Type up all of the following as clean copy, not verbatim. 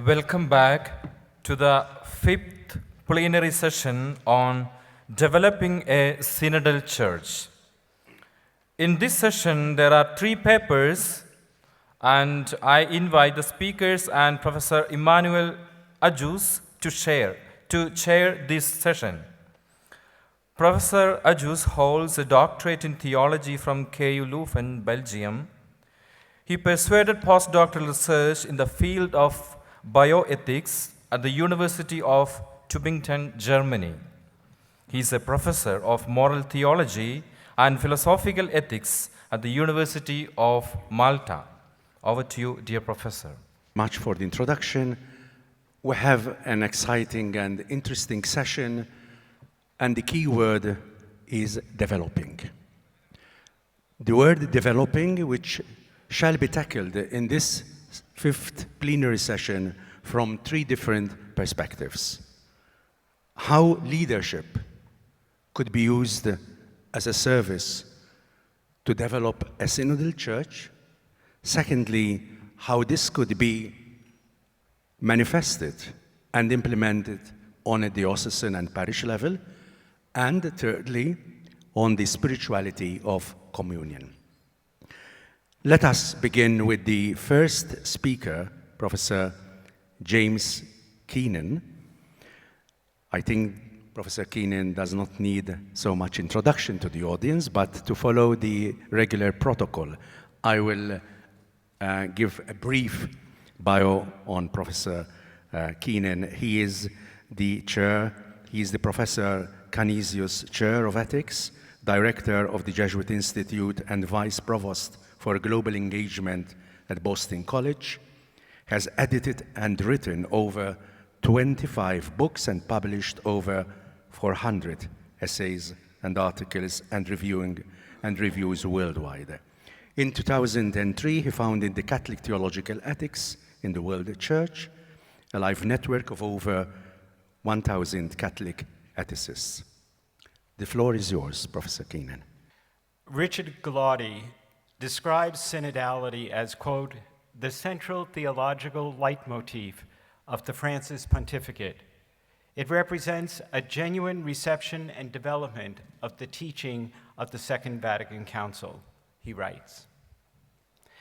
Welcome back to the fifth plenary session on developing a synodal church. In this session, there are three papers, and I invite the speakers and Professor Emmanuel Ajus to chair this session. Professor Ajus holds a doctorate in theology from KU Leuven, Belgium. He pursued postdoctoral research in the field of bioethics at the University of Tübingen, Germany. He is a professor of moral theology and philosophical ethics at the University of Malta. Over to you, dear professor. Much for the introduction. We have an exciting and interesting session, and the key word is developing. The word developing, which shall be tackled in this fifth plenary session from three different perspectives. How leadership could be used as a service to develop a synodal church. Secondly, how this could be manifested and implemented on a diocesan and parish level. And thirdly, on the spirituality of communion. Let us begin with the first speaker, Professor James Keenan. I think Professor Keenan does not need so much introduction to the audience, but to follow the regular protocol, I will give a brief bio on Professor Keenan. He is the Professor Canisius Chair of Ethics, Director of the Jesuit Institute and Vice Provost for Global Engagement at Boston College, has edited and written over 25 books and published over 400 essays and articles and reviews worldwide. In 2003, he founded the Catholic Theological Ethics in the World Church, a live network of over 1,000 Catholic ethicists. The floor is yours, Professor Keenan. Richard Galati describes synodality as, quote, the central theological leitmotif of the Francis pontificate. It represents a genuine reception and development of the teaching of the Second Vatican Council, he writes.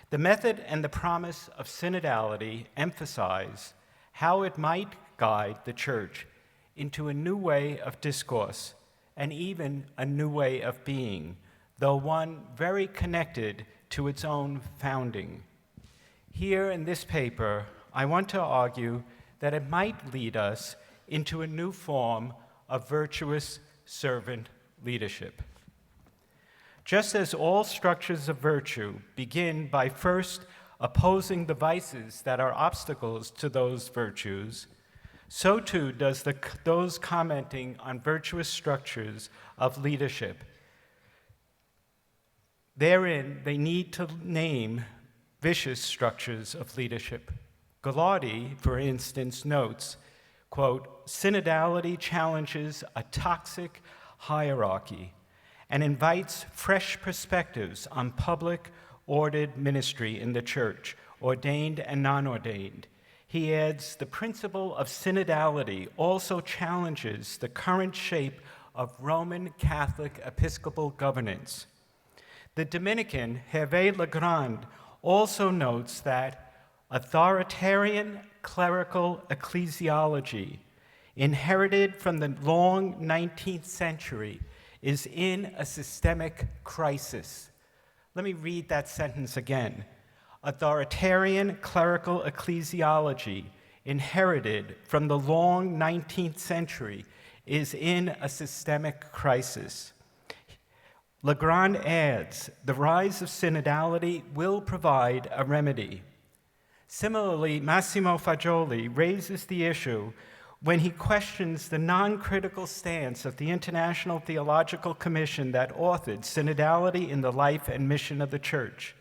The method and the promise of synodality emphasize how it might guide the Church into a new way of discourse and even a new way of being, though one very connected to its own founding. Here in this paper, I want to argue that it might lead us into a new form of virtuous servant leadership. Just as all structures of virtue begin by first opposing the vices that are obstacles to those virtues, so too does those commenting on virtuous structures of leadership. Therein, they need to name vicious structures of leadership. Galati, for instance, notes, quote, synodality challenges a toxic hierarchy and invites fresh perspectives on public, ordered ministry in the Church, ordained and non-ordained. He adds, the principle of synodality also challenges the current shape of Roman Catholic episcopal governance. The Dominican Hervé Legrand also notes that authoritarian clerical ecclesiology, inherited from the long 19th century, is in a systemic crisis. Let me read that sentence again. Authoritarian clerical ecclesiology, inherited from the long 19th century, is in a systemic crisis. Legrand adds, the rise of synodality will provide a remedy. Similarly, Massimo Fagioli raises the issue when he questions the non-critical stance of the International Theological Commission that authored synodality in the life and mission of the Church.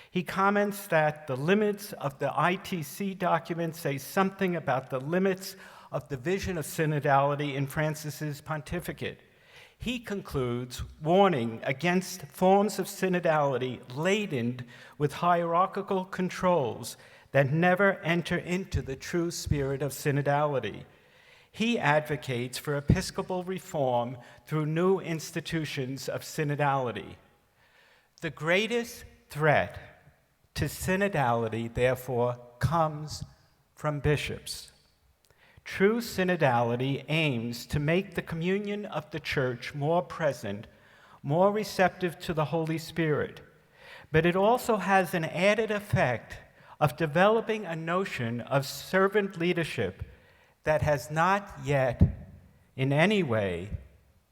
He comments that the limits of the ITC document say something about the limits of the vision of synodality in Francis's pontificate. He concludes, warning against forms of synodality laden with hierarchical controls that never enter into the true spirit of synodality. He advocates for episcopal reform through new institutions of synodality. The greatest threat to synodality, therefore, comes from bishops. True synodality aims to make the communion of the church more present, more receptive to the Holy Spirit, but it also has an added effect of developing a notion of servant leadership that has not yet, in any way,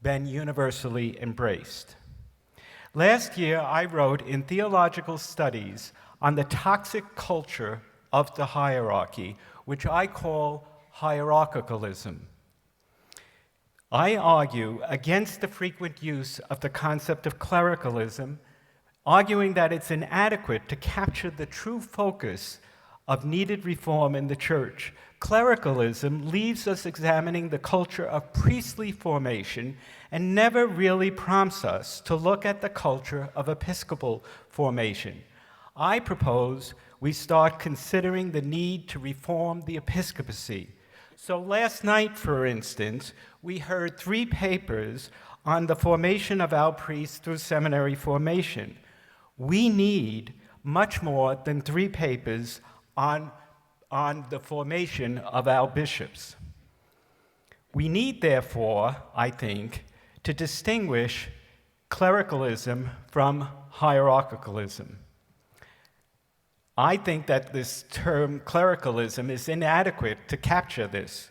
been universally embraced. Last year, I wrote in Theological Studies on the toxic culture of the hierarchy, which I call hierarchicalism. I argue against the frequent use of the concept of clericalism, arguing that it's inadequate to capture the true focus of needed reform in the church. Clericalism leaves us examining the culture of priestly formation and never really prompts us to look at the culture of episcopal formation. I propose we start considering the need to reform the episcopacy. So last night, for instance, we heard 3 papers on the formation of our priests through seminary formation. We need much more than 3 papers on the formation of our bishops. We need, therefore, I think, to distinguish clericalism from hierarchicalism. I think that this term clericalism is inadequate to capture this.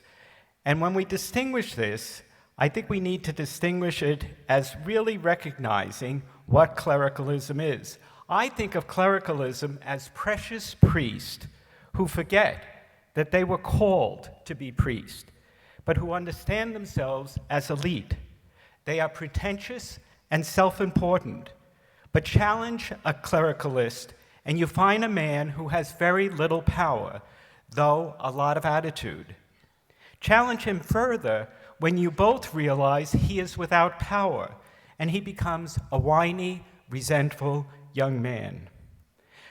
And when we distinguish this, I think we need to distinguish it as really recognizing what clericalism is. I think of clericalism as precious priests who forget that they were called to be priests, but who understand themselves as elite. They are pretentious and self-important, but challenge a clericalist and you find a man who has very little power, though a lot of attitude. Challenge him further when you both realize he is without power, and he becomes a whiny, resentful young man.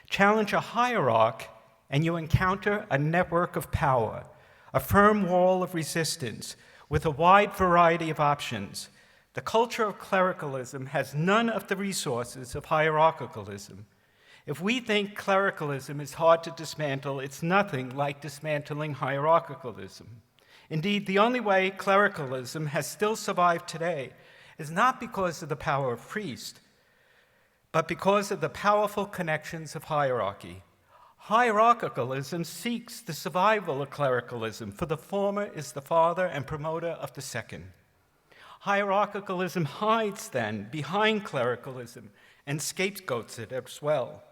Challenge a hierarch, and you encounter a network of power, a firm wall of resistance with a wide variety of options. The culture of clericalism has none of the resources of hierarchicalism. If we think clericalism is hard to dismantle, it's nothing like dismantling hierarchicalism. Indeed, the only way clericalism has still survived today is not because of the power of priests, but because of the powerful connections of hierarchy. Hierarchicalism seeks the survival of clericalism, for the former is the father and promoter of the second. Hierarchicalism hides then behind clericalism and scapegoats it as well.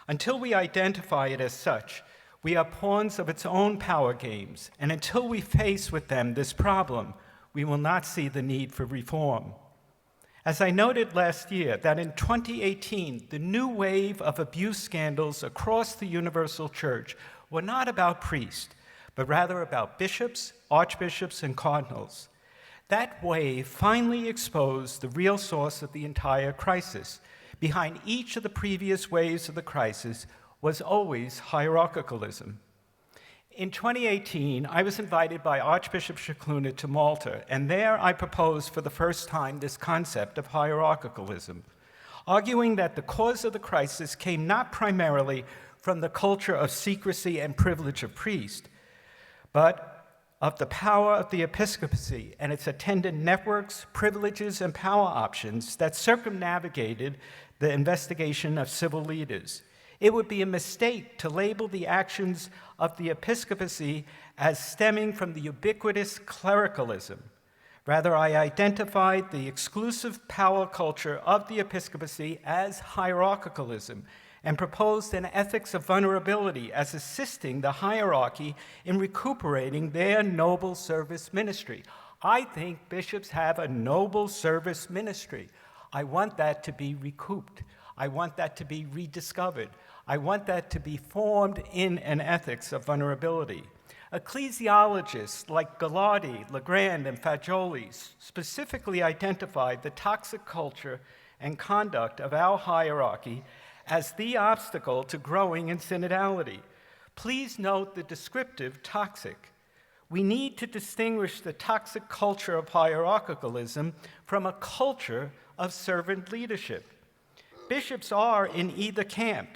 Until we identify it as such, we are pawns of its own power games, and until we face with them this problem, we will not see the need for reform. As I noted last year, that in 2018, the new wave of abuse scandals across the Universal Church were not about priests, but rather about bishops, archbishops, and cardinals. That wave finally exposed the real source of the entire crisis. Behind each of the previous waves of the crisis was always hierarchicalism. In 2018, I was invited by Archbishop Scicluna to Malta, and there I proposed for the first time this concept of hierarchicalism, arguing that the cause of the crisis came not primarily from the culture of secrecy and privilege of priests, but of the power of the episcopacy and its attendant networks, privileges, and power options that circumnavigated the investigation of civil leaders. It would be a mistake to label the actions of the episcopacy as stemming from the ubiquitous clericalism. Rather, I identified the exclusive power culture of the episcopacy as hierarchicalism and proposed an ethics of vulnerability as assisting the hierarchy in recuperating their noble service ministry. I think bishops have a noble service ministry. I want that to be recouped. I want that to be rediscovered. I want that to be formed in an ethics of vulnerability. Ecclesiologists like Gallardi, Legrand, and Fagioli specifically identified the toxic culture and conduct of our hierarchy as the obstacle to growing in synodality. Please note the descriptive toxic. We need to distinguish the toxic culture of hierarchicalism from a culture of servant leadership. Bishops are in either camp,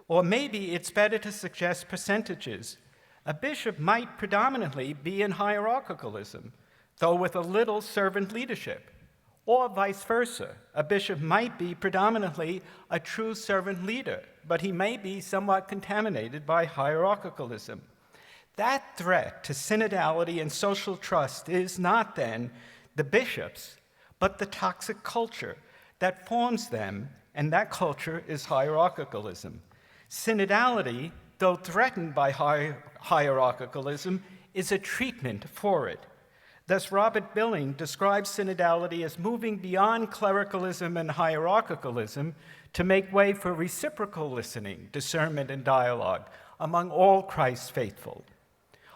or maybe it's better to suggest percentages. A bishop might predominantly be in hierarchicalism, though with a little servant leadership. Or vice versa. A bishop might be predominantly a true servant leader, but he may be somewhat contaminated by hierarchicalism. That threat to synodality and social trust is not then the bishops, but the toxic culture that forms them, and that culture is hierarchicalism. Synodality, though threatened by hierarchicalism, is a treatment for it. Thus, Robert Billing describes synodality as moving beyond clericalism and hierarchicalism to make way for reciprocal listening, discernment, and dialogue among all Christ's faithful.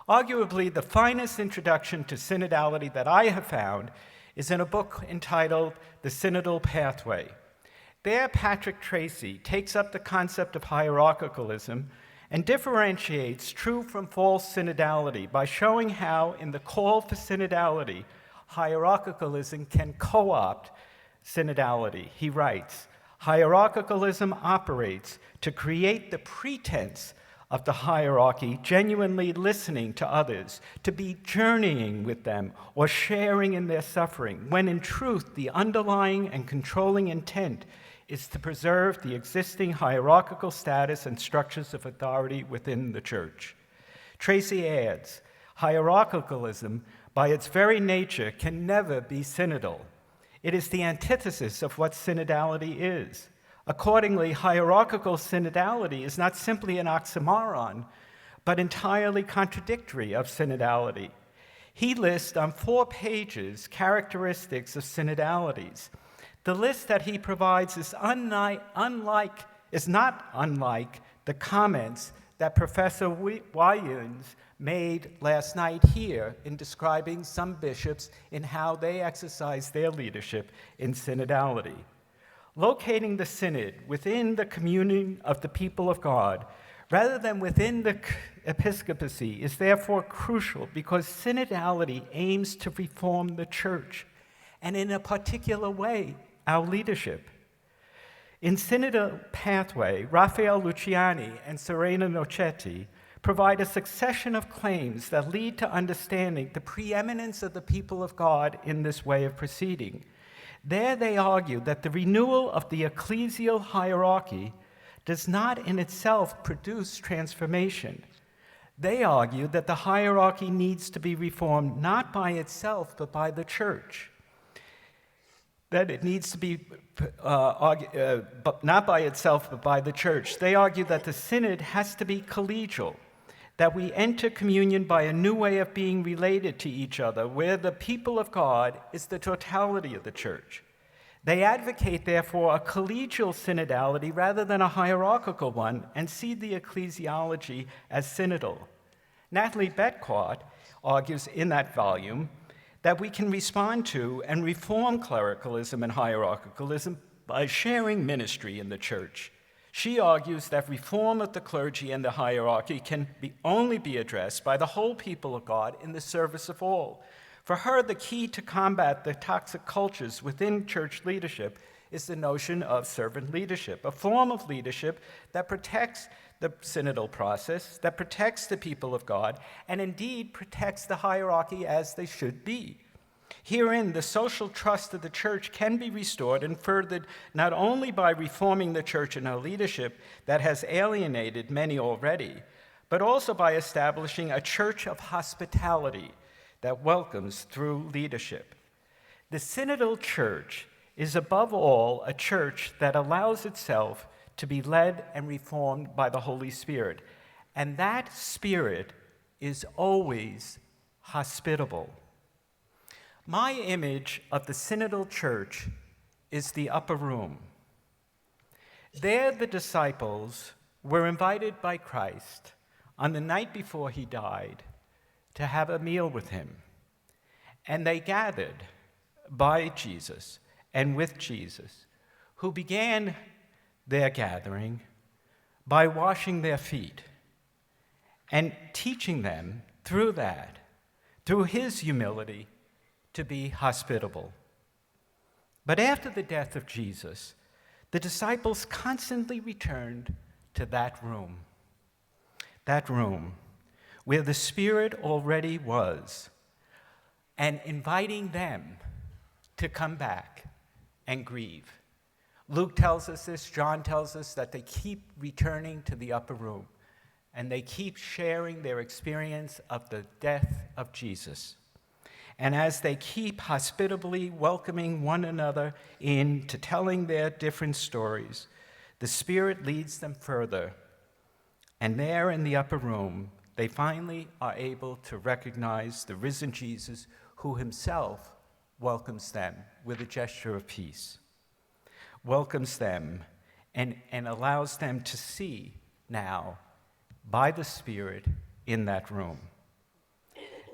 Arguably, the finest introduction to synodality that I have found is in a book entitled The Synodal Pathway. There, Patrick Tracy takes up the concept of hierarchicalism and differentiates true from false synodality by showing how, in the call for synodality, hierarchicalism can co-opt synodality. He writes, hierarchicalism operates to create the pretense of the hierarchy genuinely listening to others, to be journeying with them or sharing in their suffering, when in truth the underlying and controlling intent is to preserve the existing hierarchical status and structures of authority within the church. Tracy adds, hierarchicalism, by its very nature, can never be synodal. It is the antithesis of what synodality is. Accordingly, hierarchical synodality is not simply an oxymoron, but entirely contradictory of synodality. He lists on 4 pages characteristics of synodalities. The list that he provides is not unlike the comments that Professor Wyans made last night here in describing some bishops in how they exercise their leadership in synodality. Locating the synod within the communion of the people of God, rather than within the episcopacy, is therefore crucial because synodality aims to reform the church, and in a particular way, our leadership. In Synodal Pathway, Raphael Luciani and Serena Nocetti provide a succession of claims that lead to understanding the preeminence of the people of God in this way of proceeding. There they argue that the renewal of the ecclesial hierarchy does not in itself produce transformation. They argue that the hierarchy needs to be reformed not by itself, but by the church. That it needs to be, not by itself, but by the church. They argue that the synod has to be collegial, that we enter communion by a new way of being related to each other, where the people of God is the totality of the church. They advocate, therefore, a collegial synodality rather than a hierarchical one, and see the ecclesiology as synodal. Natalie Betquart argues in that volume that we can respond to and reform clericalism and hierarchicalism by sharing ministry in the church. She argues that reform of the clergy and the hierarchy can only be addressed by the whole people of God in the service of all. For her, the key to combat the toxic cultures within church leadership is the notion of servant leadership, a form of leadership that protects the synodal process, that protects the people of God, and indeed protects the hierarchy as they should be. Herein, the social trust of the church can be restored and furthered not only by reforming the church and her leadership that has alienated many already, but also by establishing a church of hospitality that welcomes through leadership. The synodal church is above all a church that allows itself to be led and reformed by the Holy Spirit, and that Spirit is always hospitable. My image of the synodal church is the upper room. There, the disciples were invited by Christ on the night before he died to have a meal with him. And they gathered by Jesus and with Jesus, who began their gathering by washing their feet. and teaching them through that, through his humility, to be hospitable. But after the death of Jesus, the disciples constantly returned to that room where the Spirit already was, and inviting them to come back and grieve. Luke tells us this, John tells us that they keep returning to the upper room, and they keep sharing their experience of the death of Jesus. And as they keep hospitably welcoming one another in to telling their different stories, the Spirit leads them further. And there in the upper room, they finally are able to recognize the risen Jesus, who himself welcomes them with a gesture of peace, welcomes them and allows them to see now by the Spirit in that room.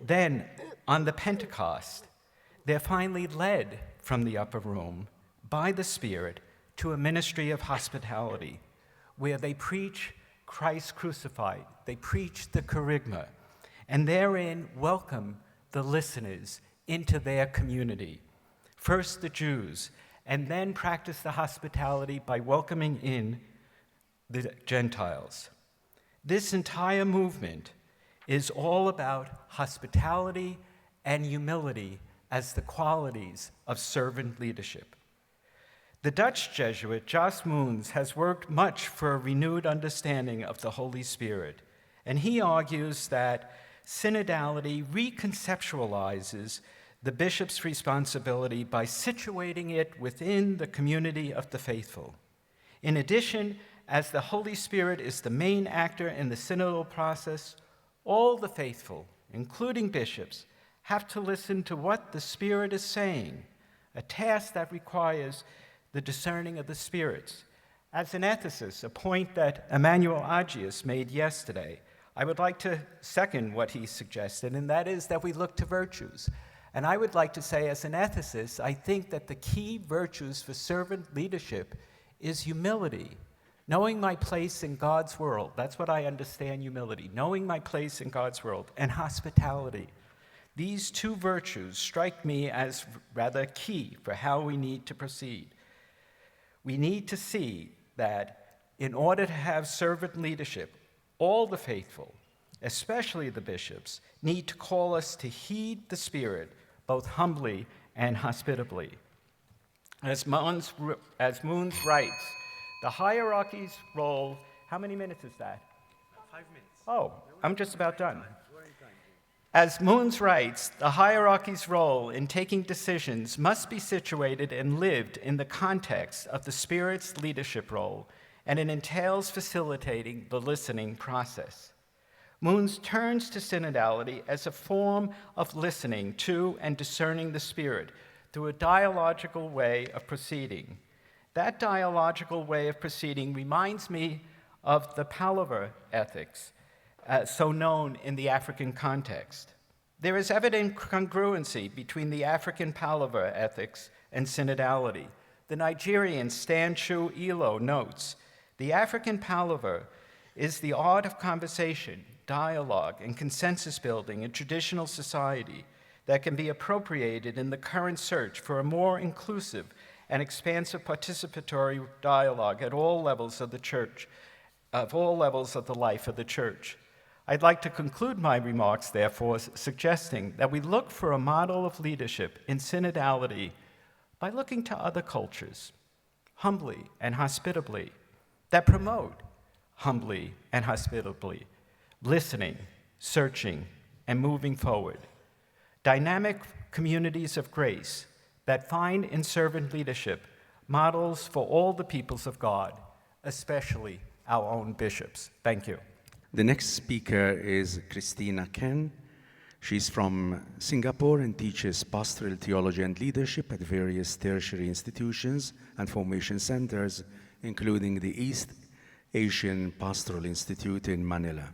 Then, on the Pentecost, they're finally led from the upper room by the Spirit to a ministry of hospitality, where they preach Christ crucified, they preach the kerygma, and therein welcome the listeners into their community. First the Jews, and then practice the hospitality by welcoming in the Gentiles. This entire movement is all about hospitality and humility as the qualities of servant leadership. The Dutch Jesuit Jos Moens has worked much for a renewed understanding of the Holy Spirit, and he argues that synodality reconceptualizes the bishop's responsibility by situating it within the community of the faithful. In addition, as the Holy Spirit is the main actor in the synodal process, all the faithful, including bishops, have to listen to what the Spirit is saying, a task that requires the discerning of the spirits. As an ethicist, a point that Emmanuel Agius made yesterday, I would like to second what he suggested, and that is that we look to virtues. And I would like to say, as an ethicist, I think that the key virtues for servant leadership is humility, knowing my place in God's world. That's what I understand humility, knowing my place in God's world, and hospitality. These two virtues strike me as rather key for how we need to proceed. We need to see that in order to have servant leadership, all the faithful, especially the bishops, need to call us to heed the Spirit, both humbly and hospitably. As Moens writes, the hierarchy's role, how many minutes is that? 5 minutes. Oh, I'm just about done. As Moens writes, the hierarchy's role in taking decisions must be situated and lived in the context of the Spirit's leadership role, and it entails facilitating the listening process. Moens turns to synodality as a form of listening to and discerning the Spirit through a dialogical way of proceeding. That dialogical way of proceeding reminds me of the palaver ethics, so known in the African context. There is evident congruency between the African palaver ethics and synodality. The Nigerian Stan Chu Ilo notes, the African palaver is the art of conversation, dialogue, and consensus building in traditional society that can be appropriated in the current search for a more inclusive and expansive participatory dialogue at all levels of the church, of all levels of the life of the church. I'd like to conclude my remarks, therefore, suggesting that we look for a model of leadership in synodality by looking to other cultures, humbly and hospitably, that promote humbly and hospitably, listening, searching, and moving forward. Dynamic communities of grace that find in servant leadership models for all the peoples of God, especially our own bishops. Thank you. The next speaker is Christina Ken. She's from Singapore and teaches pastoral theology and leadership at various tertiary institutions and formation centers, including the East Asian Pastoral Institute in Manila.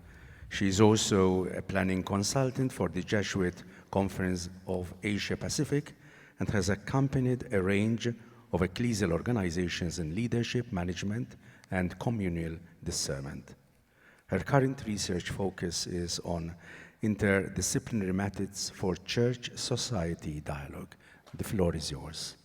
She's also a planning consultant for the Jesuit Conference of Asia Pacific and has accompanied a range of ecclesial organizations in leadership, management, and communal discernment. Her current research focus is on interdisciplinary methods for church-society dialogue. The floor is yours.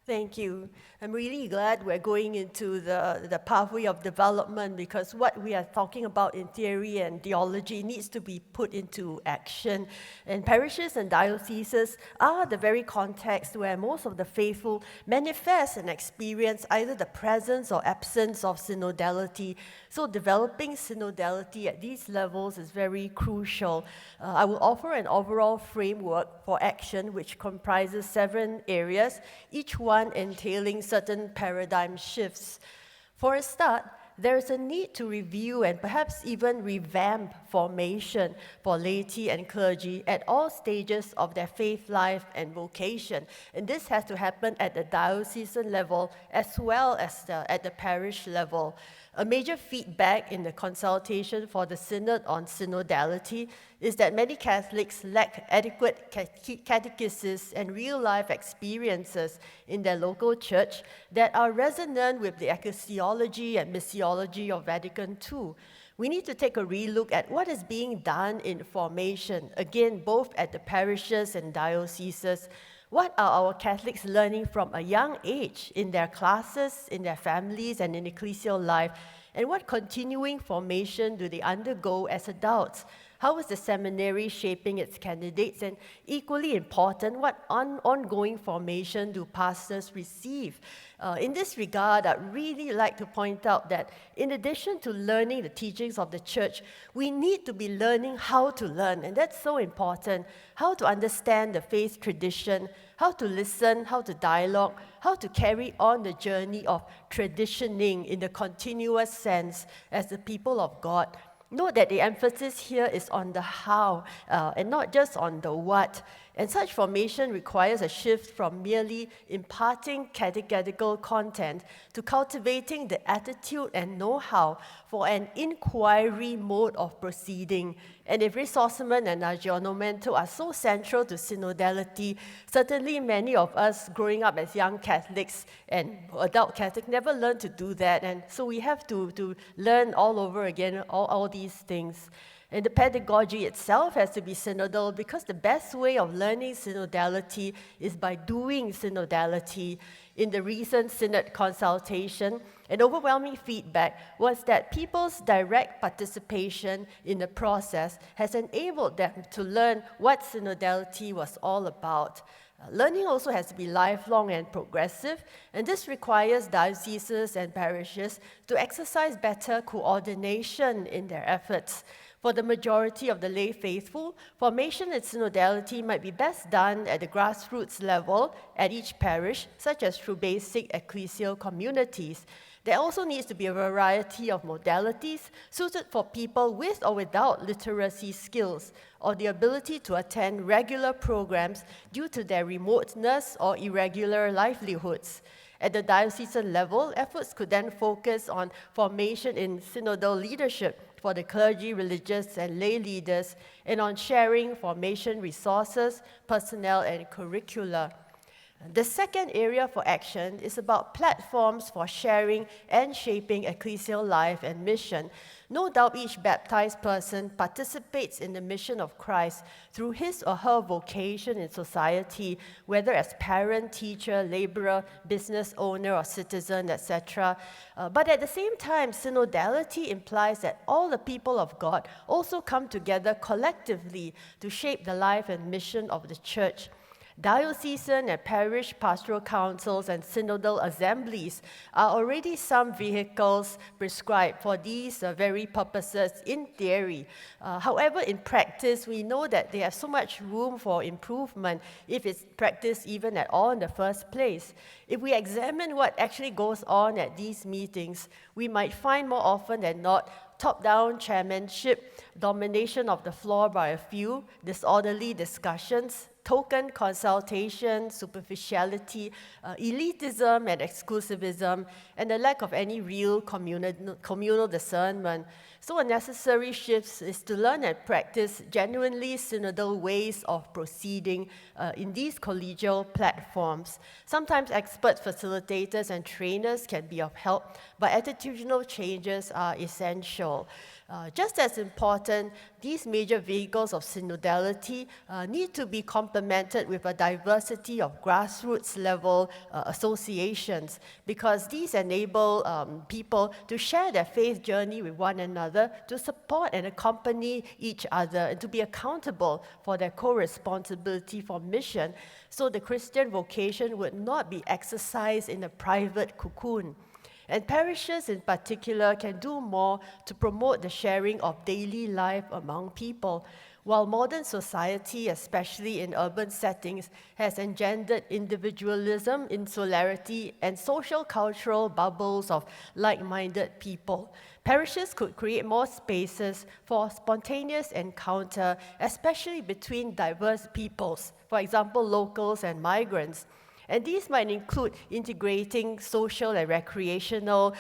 Thank you. I'm really glad we're going into the pathway of development, because what we are talking about in theory and theology needs to be put into action. And parishes and dioceses are the very context where most of the faithful manifest and experience either the presence or absence of synodality. So developing synodality at these levels is very crucial. I will offer an overall framework for action which comprises 7 areas, each one entailing certain paradigm shifts. For a start, there is a need to review and perhaps even revamp formation for laity and clergy at all stages of their faith life and vocation. And this has to happen at the diocesan level as well as at the parish level. A major feedback in the consultation for the Synod on synodality is that many Catholics lack adequate catechesis and real-life experiences in their local church that are resonant with the ecclesiology and missiology of Vatican II. We need to take a relook at what is being done in formation, again, both at the parishes and dioceses. What are our Catholics learning from a young age in their classes, in their families, and in ecclesial life? And what continuing formation do they undergo as adults? How is the seminary shaping its candidates? And equally important, what ongoing formation do pastors receive? In this regard, I'd really like to point out that in addition to learning the teachings of the church, we need to be learning how to learn, and that's so important. How to understand the faith tradition, how to listen, how to dialogue, how to carry on the journey of traditioning in the continuous sense as the people of God. Note that the emphasis here is on the how and not just on the what. And such formation requires a shift from merely imparting catechetical content to cultivating the attitude and know-how for an inquiry mode of proceeding. And if ressourcement and aggiornamento are so central to synodality, certainly many of us growing up as young Catholics and adult Catholics never learned to do that. And so we have to learn all over again all these things. And the pedagogy itself has to be synodal, because the best way of learning synodality is by doing synodality. In the recent synod consultation, an overwhelming feedback was that people's direct participation in the process has enabled them to learn what synodality was all about. Learning also has to be lifelong and progressive, and this requires dioceses and parishes to exercise better coordination in their efforts. For the majority of the lay faithful, formation and synodality might be best done at the grassroots level at each parish, such as through basic ecclesial communities. There also needs to be a variety of modalities suited for people with or without literacy skills, or the ability to attend regular programs due to their remoteness or irregular livelihoods. At the diocesan level, efforts could then focus on formation in synodal leadership for the clergy, religious, and lay leaders, and on sharing formation resources, personnel, and curricula. The second area for action is about platforms for sharing and shaping ecclesial life and mission. No doubt each baptized person participates in the mission of Christ through his or her vocation in society, whether as parent, teacher, laborer, business owner, or citizen, etc. But at the same time, synodality implies that all the people of God also come together collectively to shape the life and mission of the church. Diocesan and parish pastoral councils and synodal assemblies are already some vehicles prescribed for these very purposes in theory. However, in practice, we know that they have so much room for improvement if it's practiced even at all in the first place. If we examine what actually goes on at these meetings, we might find more often than not top-down chairmanship, domination of the floor by a few, disorderly discussions, token consultation, superficiality, elitism and exclusivism, and the lack of any real communal discernment. So a necessary shift is to learn and practice genuinely synodal ways of proceeding in these collegial platforms. Sometimes expert facilitators and trainers can be of help, but attitudinal changes are essential. Just as important, these major vehicles of synodality need to be complemented with a diversity of grassroots level associations, because these enable people to share their faith journey with one another, to support and accompany each other, and to be accountable for their co-responsibility for mission, so the Christian vocation would not be exercised in a private cocoon. And parishes in particular can do more to promote the sharing of daily life among people. While modern society, especially in urban settings, has engendered individualism, insularity, and social cultural bubbles of like-minded people, parishes could create more spaces for spontaneous encounter, especially between diverse peoples, for example, locals and migrants. And these might include integrating social and recreational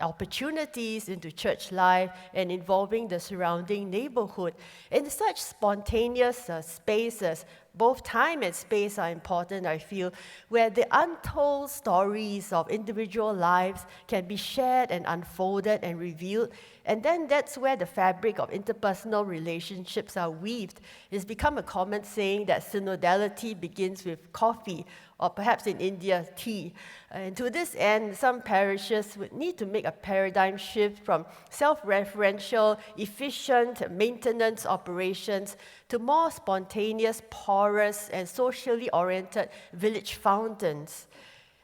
opportunities into church life and involving the surrounding neighborhood. In such spontaneous spaces, both time and space are important, I feel, where the untold stories of individual lives can be shared and unfolded and revealed. And then that's where the fabric of interpersonal relationships are weaved. It's become a common saying that synodality begins with coffee, or perhaps in India, tea. And to this end, some parishes would need to make a paradigm shift from self-referential, efficient maintenance operations to more spontaneous, porous, and socially oriented village fountains.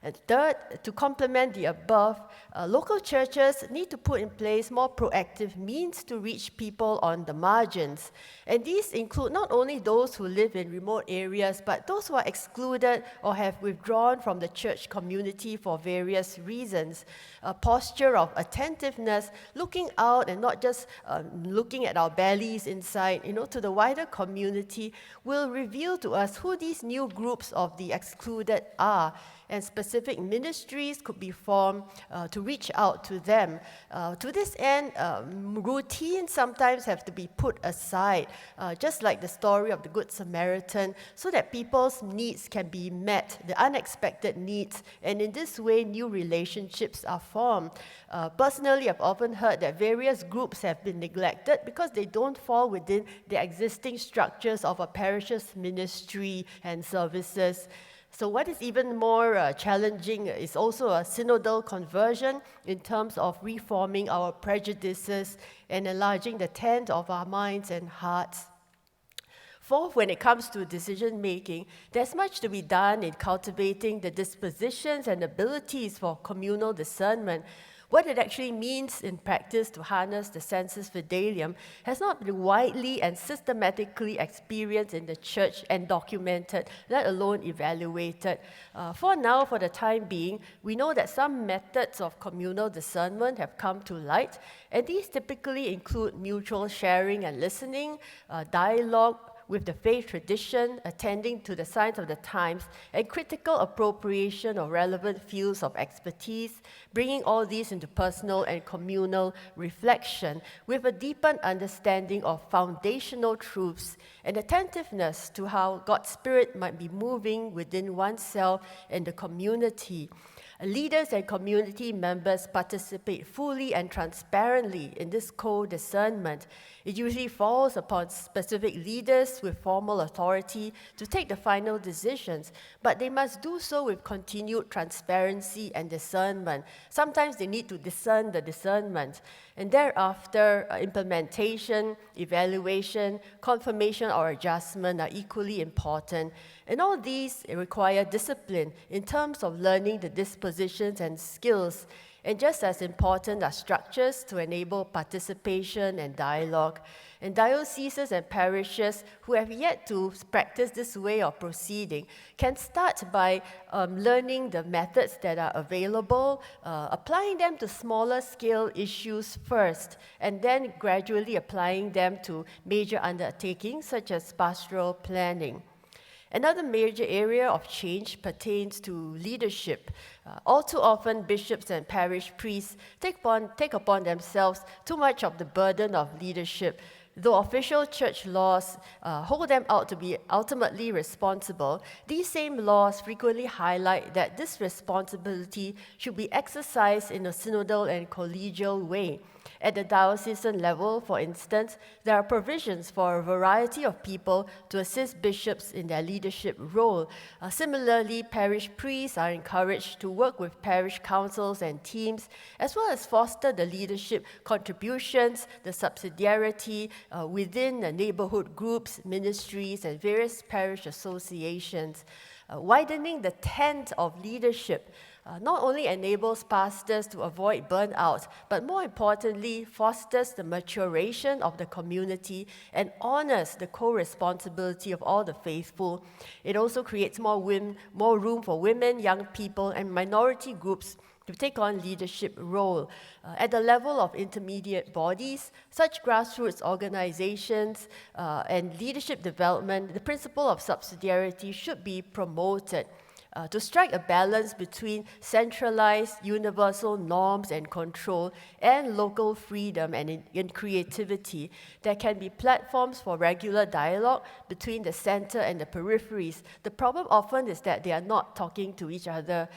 And third, to complement the above, local churches need to put in place more proactive means to reach people on the margins. And these include not only those who live in remote areas, but those who are excluded or have withdrawn from the church community for various reasons. A posture of attentiveness, looking out and not just looking at our bellies inside, to the wider community, will reveal to us who these new groups of the excluded are. And specific ministries could be formed to reach out to them. To this end, routines sometimes have to be put aside, just like the story of the Good Samaritan, so that people's needs can be met, the unexpected needs, and in this way, new relationships are formed. Personally, I've often heard that various groups have been neglected because they don't fall within the existing structures of a parish's ministry and services. So what is even more challenging is also a synodal conversion in terms of reforming our prejudices and enlarging the tent of our minds and hearts. Fourth, when it comes to decision making, there's much to be done in cultivating the dispositions and abilities for communal discernment. What it actually means in practice to harness the sensus fidelium has not been widely and systematically experienced in the church and documented, let alone evaluated. For now, for the time being, we know that some methods of communal discernment have come to light, and these typically include mutual sharing and listening, dialogue with the faith tradition, attending to the signs of the times, and critical appropriation of relevant fields of expertise, bringing all these into personal and communal reflection with a deepened understanding of foundational truths and attentiveness to how God's Spirit might be moving within oneself and the community. Leaders and community members participate fully and transparently in this co-discernment. It usually falls upon specific leaders with formal authority to take the final decisions, but they must do so with continued transparency and discernment. Sometimes they need to discern the discernment. And thereafter, implementation, evaluation, confirmation or adjustment are equally important. And all these require discipline in terms of learning the dispositions and skills. And just as important are structures to enable participation and dialogue. And dioceses and parishes who have yet to practice this way of proceeding can start by learning the methods that are available, applying them to smaller scale issues first, and then gradually applying them to major undertakings such as pastoral planning. Another major area of change pertains to leadership. All too often, bishops and parish priests take upon themselves too much of the burden of leadership. Though official church laws hold them out to be ultimately responsible, these same laws frequently highlight that this responsibility should be exercised in a synodal and collegial way. At the diocesan level, for instance, there are provisions for a variety of people to assist bishops in their leadership role. Similarly, parish priests are encouraged to work with parish councils and teams, as well as foster the leadership contributions, the subsidiarity within the neighborhood groups, ministries, and various parish associations. Widening the tent of leadership not only enables pastors to avoid burnout, but more importantly, fosters the maturation of the community and honors the co-responsibility of all the faithful. It also creates more room for women, young people, and minority groups to take on leadership role. At the level of intermediate bodies, such grassroots organizations and leadership development, the principle of subsidiarity should be promoted. To strike a balance between centralized universal norms and control and local freedom and creativity, there can be platforms for regular dialogue between the center and the peripheries. The problem often is that they are not talking to each other.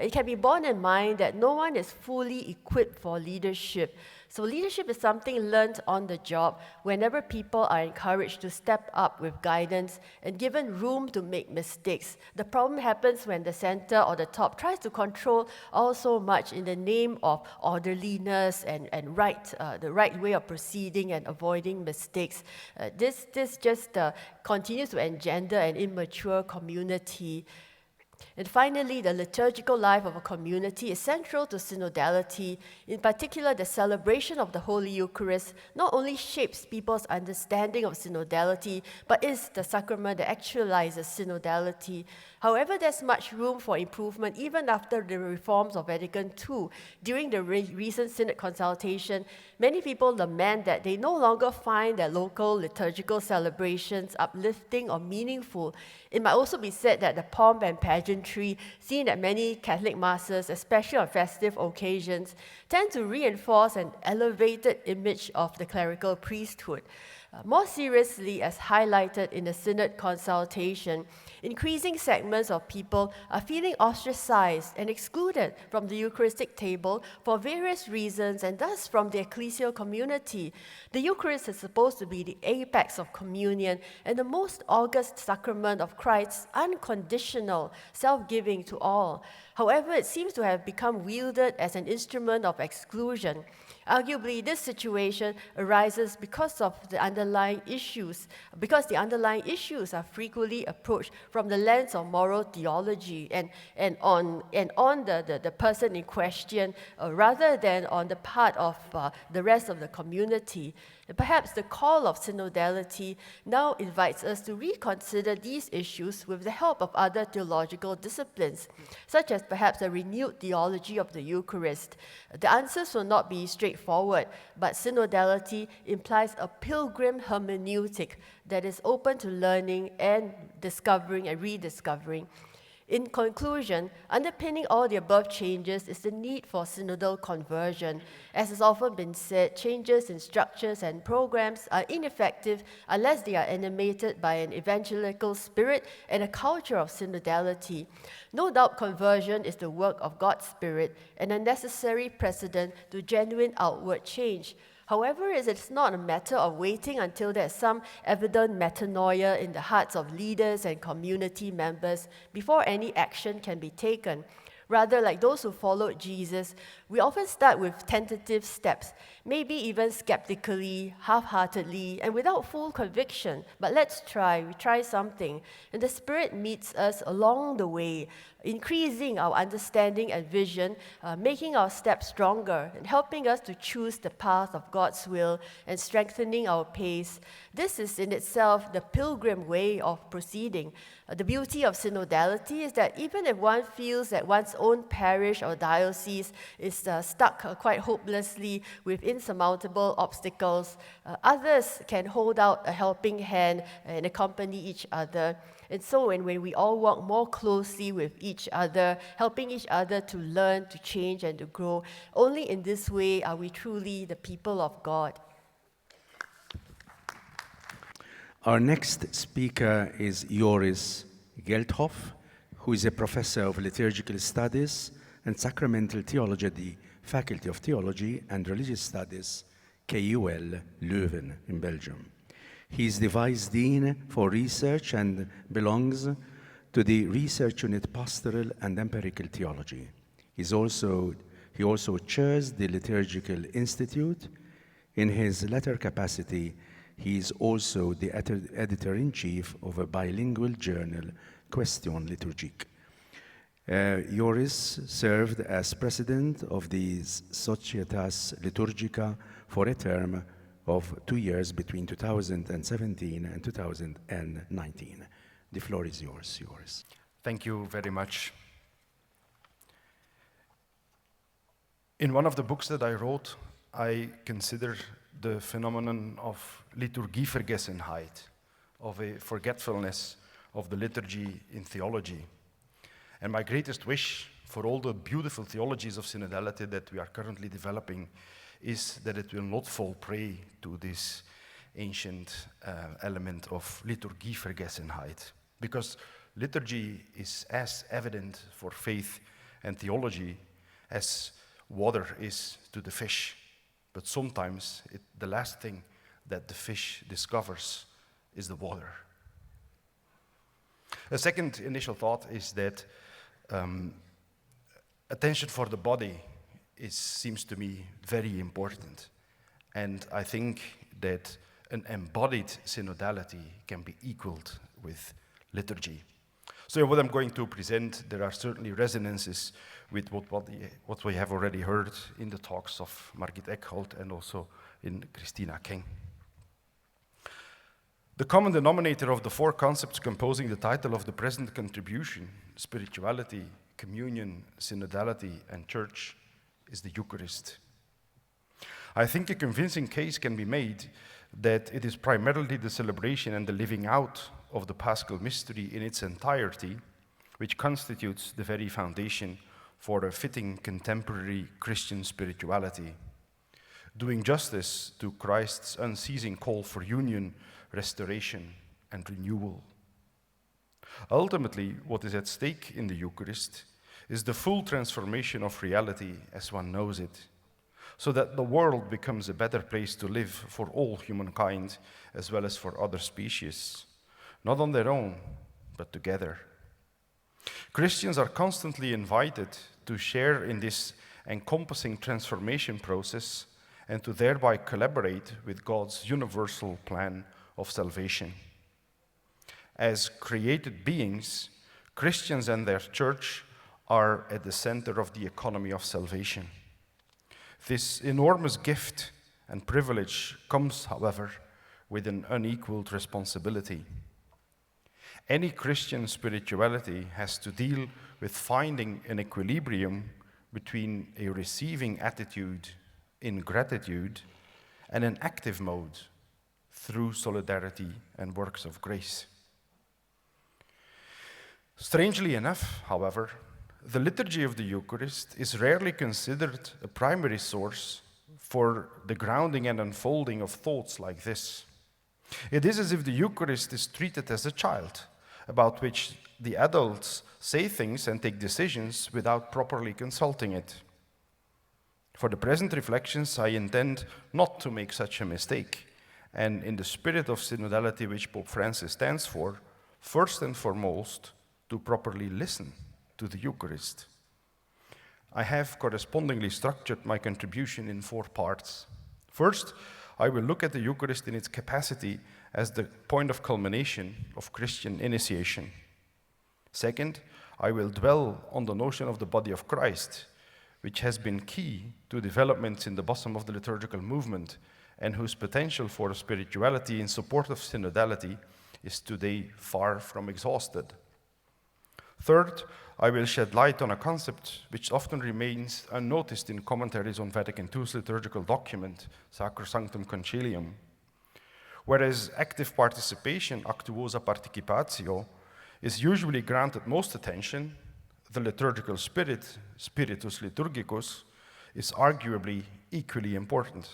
It can be borne in mind that no one is fully equipped for leadership. So leadership is something learned on the job whenever people are encouraged to step up with guidance and given room to make mistakes. The problem happens when the center or the top tries to control all so much in the name of orderliness and the right way of proceeding and avoiding mistakes. This just continues to engender an immature community. And finally, the liturgical life of a community is central to synodality. In particular, the celebration of the Holy Eucharist not only shapes people's understanding of synodality, but is the sacrament that actualizes synodality. However, there's much room for improvement even after the reforms of Vatican II. During the recent synod consultation, many people lament that they no longer find their local liturgical celebrations uplifting or meaningful. It might also be said that the pomp and pageantry seen at many Catholic masses, especially on festive occasions, tend to reinforce an elevated image of the clerical priesthood. More seriously, as highlighted in the synod consultation, increasing segments of people are feeling ostracized and excluded from the Eucharistic table for various reasons and thus from the ecclesial community. The Eucharist is supposed to be the apex of communion and the most august sacrament of Christ's unconditional self-giving to all. However, it seems to have become wielded as an instrument of exclusion. Arguably, this situation arises because the underlying issues are frequently approached from the lens of moral theology and on the person in question rather than on the part of the rest of the community. Perhaps the call of synodality now invites us to reconsider these issues with the help of other theological disciplines, such as perhaps a renewed theology of the Eucharist. The answers will not be straightforward, but synodality implies a pilgrim hermeneutic that is open to learning and discovering and rediscovering. In conclusion, underpinning all the above changes is the need for synodal conversion. As has often been said, changes in structures and programs are ineffective unless they are animated by an evangelical spirit and a culture of synodality. No doubt conversion is the work of God's Spirit and a necessary precedent to genuine outward change. However, it is not a matter of waiting until there's some evident metanoia in the hearts of leaders and community members before any action can be taken. Rather, like those who followed Jesus, we often start with tentative steps, maybe even skeptically, half-heartedly, and without full conviction. But let's try. We try something. And the Spirit meets us along the way, increasing our understanding and vision, making our steps stronger, and helping us to choose the path of God's will and strengthening our pace. This is in itself the pilgrim way of proceeding. The beauty of synodality is that even if one feels that one's own parish or diocese is stuck quite hopelessly with insurmountable obstacles, others can hold out a helping hand and accompany each other. And so when we all walk more closely with each other, helping each other to learn, to change, and to grow, only in this way are we truly the people of God. Our next speaker is Joris Gelthoff, who is a professor of liturgical studies and sacramental theology at the Faculty of Theology and Religious Studies, KUL Leuven in Belgium. He is the Vice Dean for Research and belongs to the Research Unit Pastoral and Empirical Theology. He also chairs the Liturgical Institute. In his latter capacity, he is also the editor-in-chief of a bilingual journal, Question Liturgique. Joris served as president of the Societas Liturgica for a term of 2 years between 2017 and 2019. The floor is yours, Joris. Thank you very much. In one of the books that I wrote, I consider the phenomenon of Liturgievergessenheit, of a forgetfulness of the liturgy in theology. And my greatest wish for all the beautiful theologies of synodality that we are currently developing is that it will not fall prey to this ancient element of Liturgievergessenheit. Because liturgy is as evident for faith and theology as water is to the fish. But sometimes the last thing that the fish discovers is the water. A second initial thought is that attention for the body seems to me very important. And I think that an embodied synodality can be equaled with liturgy. So in what I'm going to present, there are certainly resonances with what we have already heard in the talks of Margit Eckholt and also in Christina King. The common denominator of the four concepts composing the title of the present contribution, spirituality, communion, synodality, and church, is the Eucharist. I think a convincing case can be made that it is primarily the celebration and the living out of the Paschal mystery in its entirety which constitutes the very foundation for a fitting contemporary Christian spirituality, doing justice to Christ's unceasing call for union, restoration, and renewal. Ultimately, what is at stake in the Eucharist is the full transformation of reality as one knows it, so that the world becomes a better place to live for all humankind as well as for other species, not on their own, but together. Christians are constantly invited to share in this encompassing transformation process and to thereby collaborate with God's universal plan of salvation. As created beings, Christians and their church are at the center of the economy of salvation. This enormous gift and privilege comes, however, with an unequaled responsibility. Any Christian spirituality has to deal with finding an equilibrium between a receiving attitude in gratitude and an active mode through solidarity and works of grace. Strangely enough, however, the liturgy of the Eucharist is rarely considered a primary source for the grounding and unfolding of thoughts like this. It is as if the Eucharist is treated as a child, about which the adults say things and take decisions without properly consulting it. For the present reflections, I intend not to make such a mistake, and in the spirit of synodality which Pope Francis stands for, first and foremost, to properly listen to the Eucharist. I have correspondingly structured my contribution in 4 parts. First, I will look at the Eucharist in its capacity as the point of culmination of Christian initiation. Second, I will dwell on the notion of the body of Christ, which has been key to developments in the bosom of the liturgical movement and whose potential for spirituality in support of synodality is today far from exhausted. Third, I will shed light on a concept which often remains unnoticed in commentaries on Vatican II's liturgical document, Sacrosanctum Concilium. Whereas active participation, actuosa participatio, is usually granted most attention, the liturgical spirit, spiritus liturgicus, is arguably equally important.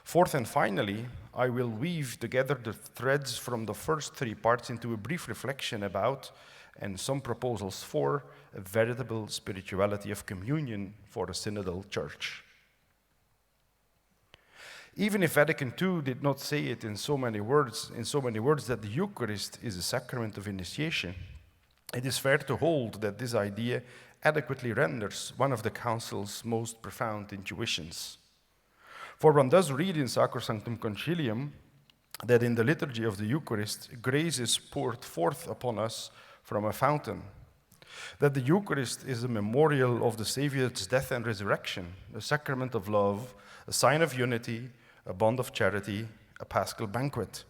Fourth and finally, I will weave together the threads from the first three parts into a brief reflection about, and some proposals for, a veritable spirituality of communion for a synodal church. Even if Vatican II did not say it in so many words that the Eucharist is a sacrament of initiation, it is fair to hold that this idea adequately renders one of the Council's most profound intuitions. For one does read in Sacrosanctum Concilium that in the liturgy of the Eucharist, grace is poured forth upon us from a fountain, that the Eucharist is a memorial of the Savior's death and resurrection, a sacrament of love, a sign of unity, a bond of charity, a paschal banquet,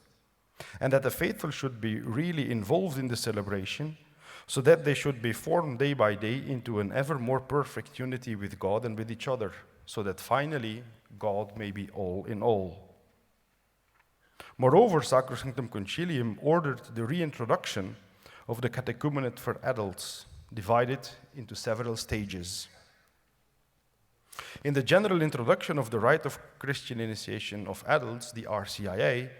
and that the faithful should be really involved in the celebration so that they should be formed day by day into an ever more perfect unity with God and with each other, so that finally God may be all in all. Moreover, Sacrosanctum Concilium ordered the reintroduction of the catechumenate for adults, divided into several stages. In the general introduction of the Rite of Christian Initiation of Adults, the RCIA,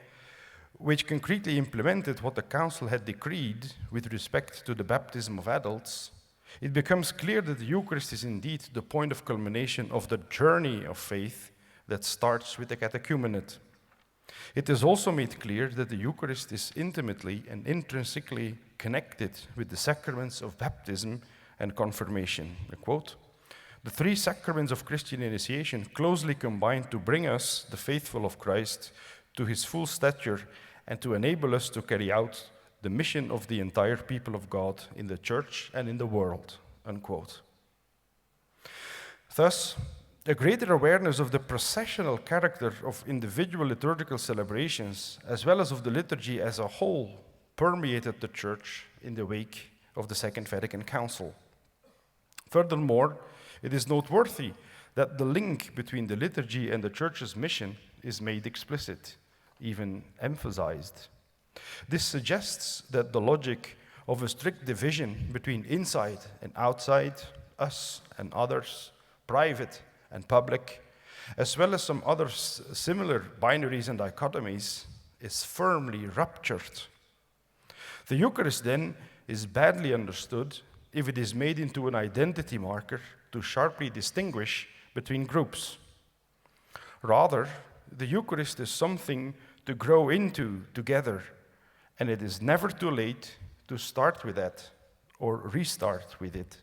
which concretely implemented what the Council had decreed with respect to the baptism of adults, it becomes clear that the Eucharist is indeed the point of culmination of the journey of faith that starts with the catechumenate. It is also made clear that the Eucharist is intimately and intrinsically connected with the sacraments of baptism and confirmation. I quote, "The three sacraments of Christian initiation closely combine to bring us, the faithful of Christ, to his full stature and to enable us to carry out the mission of the entire people of God in the church and in the world," unquote. Thus, a greater awareness of the processional character of individual liturgical celebrations, as well as of the liturgy as a whole, permeated the Church in the wake of the Second Vatican Council. Furthermore, it is noteworthy that the link between the liturgy and the Church's mission is made explicit, even emphasized. This suggests that the logic of a strict division between inside and outside, us and others, private and public, as well as some other similar binaries and dichotomies, is firmly ruptured. The Eucharist, then, is badly understood if it is made into an identity marker to sharply distinguish between groups. Rather, the Eucharist is something to grow into together, and it is never too late to start with that or restart with it.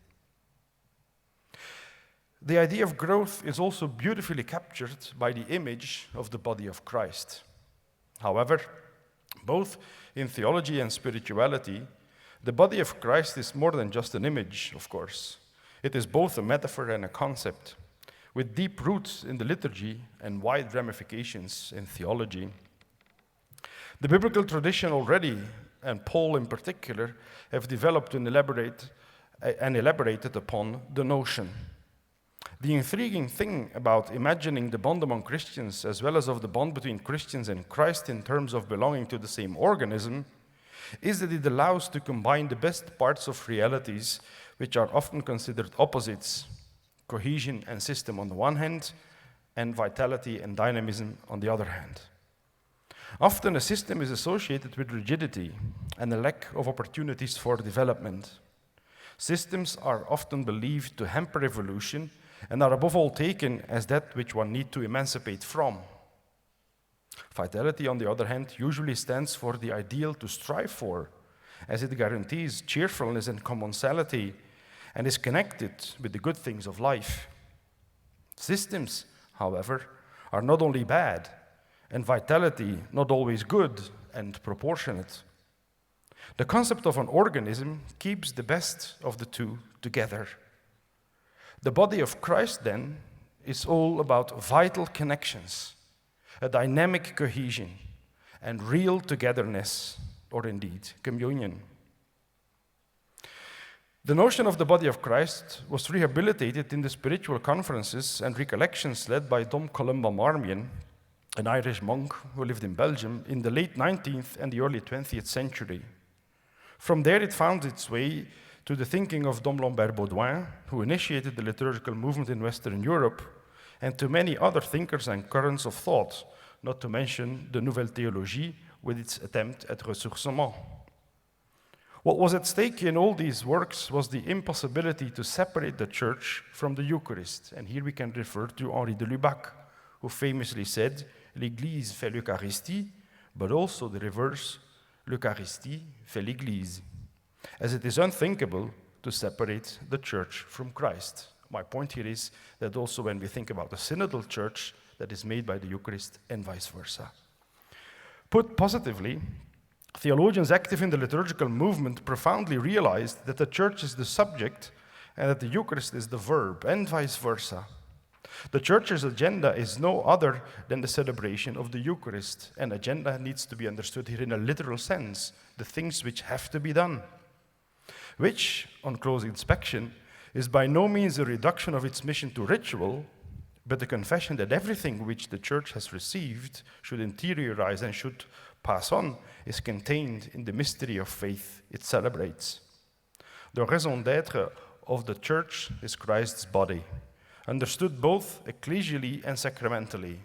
The idea of growth is also beautifully captured by the image of the body of Christ. However, both in theology and spirituality, the body of Christ is more than just an image, of course. It is both a metaphor and a concept, with deep roots in the liturgy and wide ramifications in theology. The biblical tradition already, and Paul in particular, have developed and elaborated upon the notion. The intriguing thing about imagining the bond among Christians, as well as of the bond between Christians and Christ in terms of belonging to the same organism, is that it allows to combine the best parts of realities which are often considered opposites, cohesion and system on the one hand, and vitality and dynamism on the other hand. Often a system is associated with rigidity and a lack of opportunities for development. Systems are often believed to hamper evolution and are above all taken as that which one needs to emancipate from. Vitality, on the other hand, usually stands for the ideal to strive for, as it guarantees cheerfulness and commensality and is connected with the good things of life. Systems, however, are not only bad, and vitality not always good and proportionate. The concept of an organism keeps the best of the two together. The body of Christ, then, is all about vital connections, a dynamic cohesion, and real togetherness, or indeed communion. The notion of the body of Christ was rehabilitated in the spiritual conferences and recollections led by Dom Columba Marmion, an Irish monk who lived in Belgium in the late 19th and the early 20th century. From there it found its way to the thinking of Dom Lambert Baudouin, who initiated the liturgical movement in Western Europe, and to many other thinkers and currents of thought not to mention the Nouvelle Théologie with its attempt at ressourcement. What was at stake in all these works was the impossibility to separate the church from the Eucharist. And here we can refer to Henri de Lubac, who famously said, L'Église fait l'Eucharistie, but also the reverse, l'Eucharistie fait l'Église, as it is unthinkable to separate the church from Christ. My point here is that also when we think about the synodal church, that is made by the Eucharist and vice versa. Put positively, theologians active in the liturgical movement profoundly realized that the church is the subject and that the Eucharist is the verb, and vice versa. The church's agenda is no other than the celebration of the Eucharist, and agenda needs to be understood here in a literal sense, the things which have to be done, which, on close inspection, is by no means a reduction of its mission to ritual, but the confession that everything which the church has received should interiorize and should pass on is contained in the mystery of faith it celebrates. The raison d'être of the church is Christ's body, understood both ecclesially and sacramentally.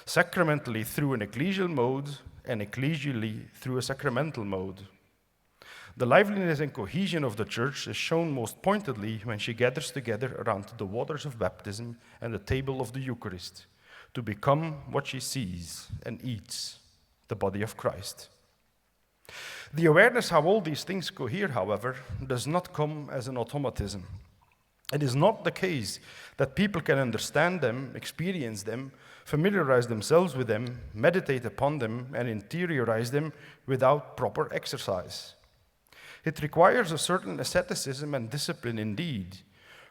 Sacramentally through an ecclesial mode and ecclesially through a sacramental mode. The liveliness and cohesion of the church is shown most pointedly when she gathers together around the waters of baptism and the table of the Eucharist to become what she sees and eats, the body of Christ. The awareness how all these things cohere, however, does not come as an automatism. It is not the case that people can understand them, experience them, familiarize themselves with them, meditate upon them, and interiorize them without proper exercise. It requires a certain asceticism and discipline indeed,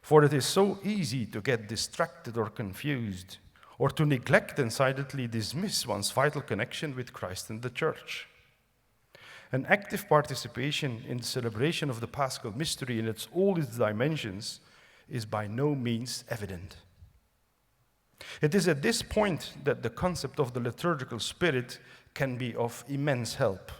for it is so easy to get distracted or confused, or to neglect and silently dismiss one's vital connection with Christ and the Church. An active participation in the celebration of the Paschal mystery in all its dimensions is by no means evident. It is at this point that the concept of the liturgical spirit can be of immense help.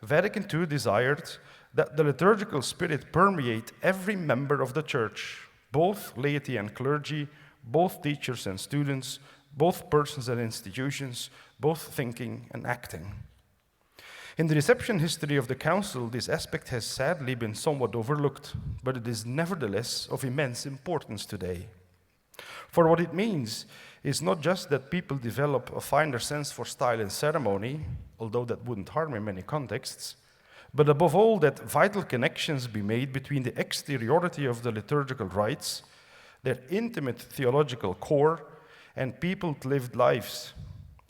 Vatican II desired that the liturgical spirit permeate every member of the church, both laity and clergy, both teachers and students, both persons and institutions, both thinking and acting. In the reception history of the Council, this aspect has sadly been somewhat overlooked, but it is nevertheless of immense importance today. For what it means is not just that people develop a finer sense for style and ceremony, although that wouldn't harm in many contexts, but above all that vital connections be made between the exteriority of the liturgical rites, their intimate theological core, and people's lived lives,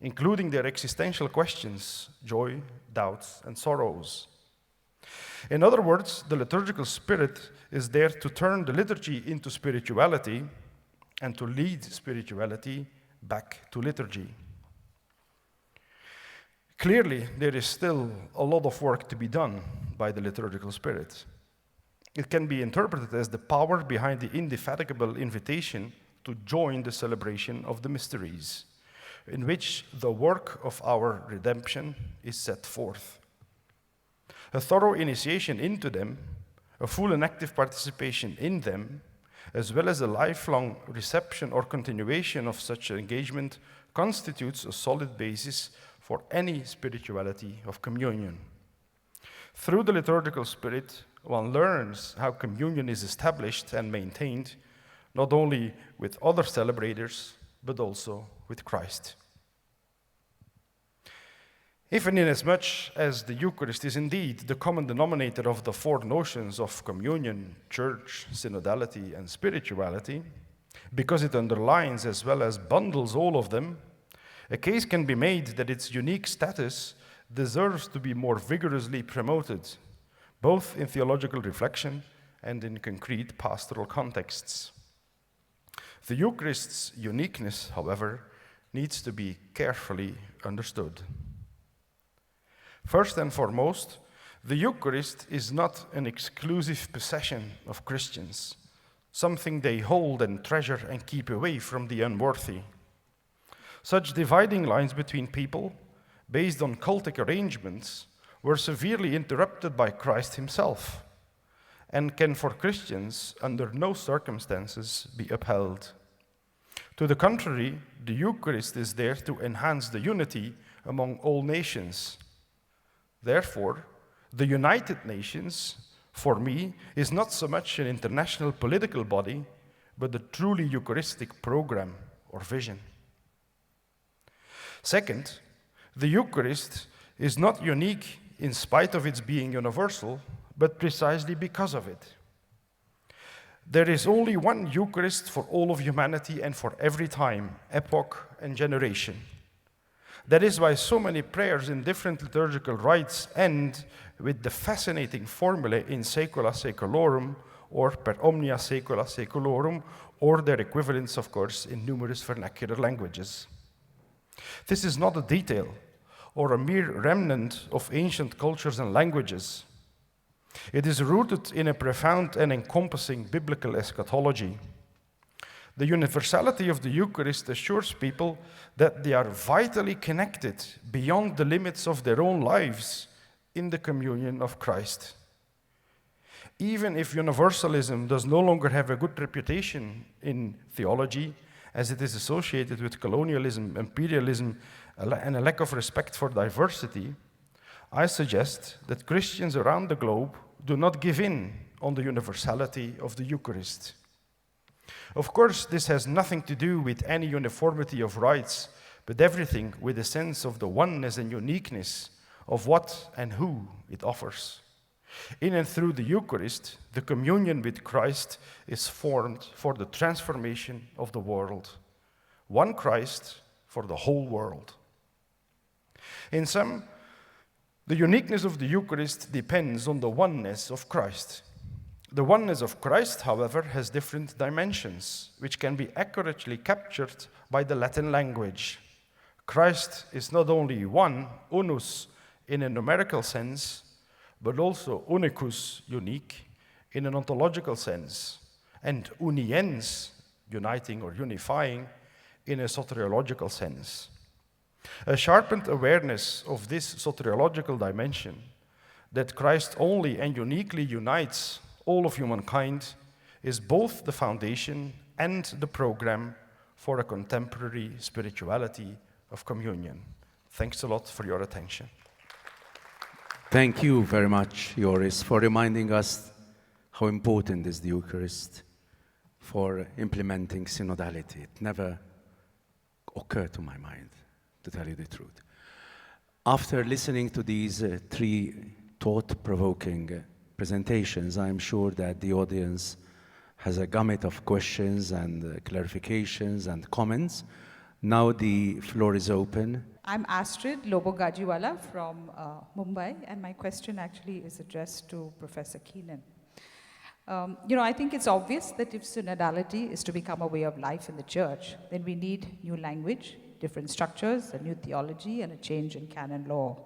including their existential questions, joy, doubts, and sorrows. In other words, the liturgical spirit is there to turn the liturgy into spirituality and to lead spirituality back to liturgy. Clearly, there is still a lot of work to be done by the liturgical spirit. It can be interpreted as the power behind the indefatigable invitation to join the celebration of the mysteries, in which the work of our redemption is set forth. A thorough initiation into them, a full and active participation in them, as well as a lifelong reception or continuation of such engagement constitutes a solid basis for any spirituality of communion. Through the liturgical spirit, one learns how communion is established and maintained, not only with other celebrators, but also with Christ. Even inasmuch as the Eucharist is indeed the common denominator of the four notions of communion, church, synodality, and spirituality, because it underlines as well as bundles all of them, a case can be made that its unique status deserves to be more vigorously promoted, both in theological reflection and in concrete pastoral contexts. The Eucharist's uniqueness, however, needs to be carefully understood. First and foremost, the Eucharist is not an exclusive possession of Christians, something they hold and treasure and keep away from the unworthy. Such dividing lines between people, based on cultic arrangements, were severely interrupted by Christ himself, and can for Christians under no circumstances be upheld. To the contrary, the Eucharist is there to enhance the unity among all nations. Therefore, the United Nations, for me, is not so much an international political body, but a truly Eucharistic program or vision. Second, the Eucharist is not unique in spite of its being universal, but precisely because of it. There is only one Eucharist for all of humanity and for every time, epoch, and generation. That is why so many prayers in different liturgical rites end with the fascinating formula in Saecula Saeculorum or Per omnia Saecula Saeculorum, or their equivalents, of course, in numerous vernacular languages. This is not a detail or a mere remnant of ancient cultures and languages. It is rooted in a profound and encompassing biblical eschatology. The universality of the Eucharist assures people that they are vitally connected beyond the limits of their own lives in the communion of Christ. Even if universalism does no longer have a good reputation in theology, as it is associated with colonialism, imperialism, and a lack of respect for diversity, I suggest that Christians around the globe do not give in on the universality of the Eucharist. Of course, this has nothing to do with any uniformity of rites, but everything with a sense of the oneness and uniqueness of what and who it offers. In and through the Eucharist, the communion with Christ is formed for the transformation of the world. One Christ for the whole world. In sum, the uniqueness of the Eucharist depends on the oneness of Christ. The oneness of Christ, however, has different dimensions, which can be accurately captured by the Latin language. Christ is not only one, unus, in a numerical sense, but also unicus, unique, in an ontological sense, and uniens, uniting or unifying, in a soteriological sense. A sharpened awareness of this soteriological dimension, that Christ only and uniquely unites all of humankind, is both the foundation and the program for a contemporary spirituality of communion. Thanks a lot for your attention. Thank you very much, Joris, for reminding us how important is the Eucharist for implementing synodality. It never occurred to my mind, to tell you the truth. After listening to these three thought-provoking presentations, I'm sure that the audience has a gamut of questions and clarifications and comments. Now the floor is open. I'm Astrid Lobo-Gajiwala from Mumbai, and my question actually is addressed to Professor Keenan. I think it's obvious that if synodality is to become a way of life in the church, then we need new language, different structures, a new theology, and a change in canon law.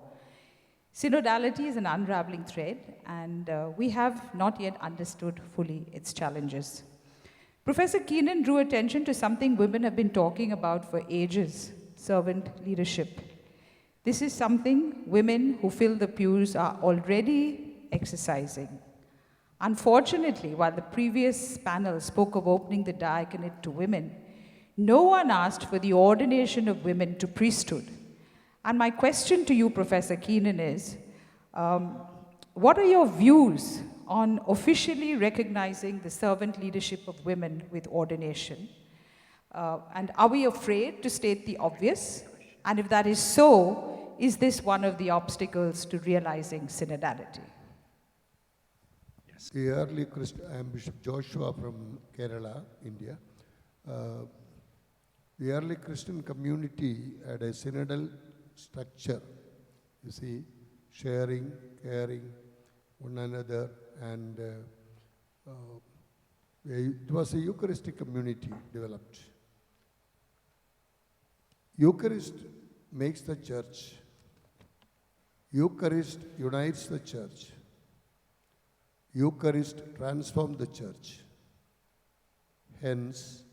Synodality is an unraveling thread, and we have not yet understood fully its challenges. Professor Keenan drew attention to something women have been talking about for ages: servant leadership. This is something women who fill the pews are already exercising. Unfortunately, while the previous panel spoke of opening the diaconate to women, no one asked for the ordination of women to priesthood. And my question to you, Professor Keenan, is, what are your views on officially recognizing the servant leadership of women with ordination? And are we afraid to state the obvious? And if that is so, is this one of the obstacles to realizing synodality? The early Christian, I am Bishop Joshua from Kerala, India. The early Christian community had a synodal structure, you see, sharing, caring one another, and it was a Eucharistic community developed. Eucharist makes the church. Eucharist unites the church. Eucharist transforms the church. Hence,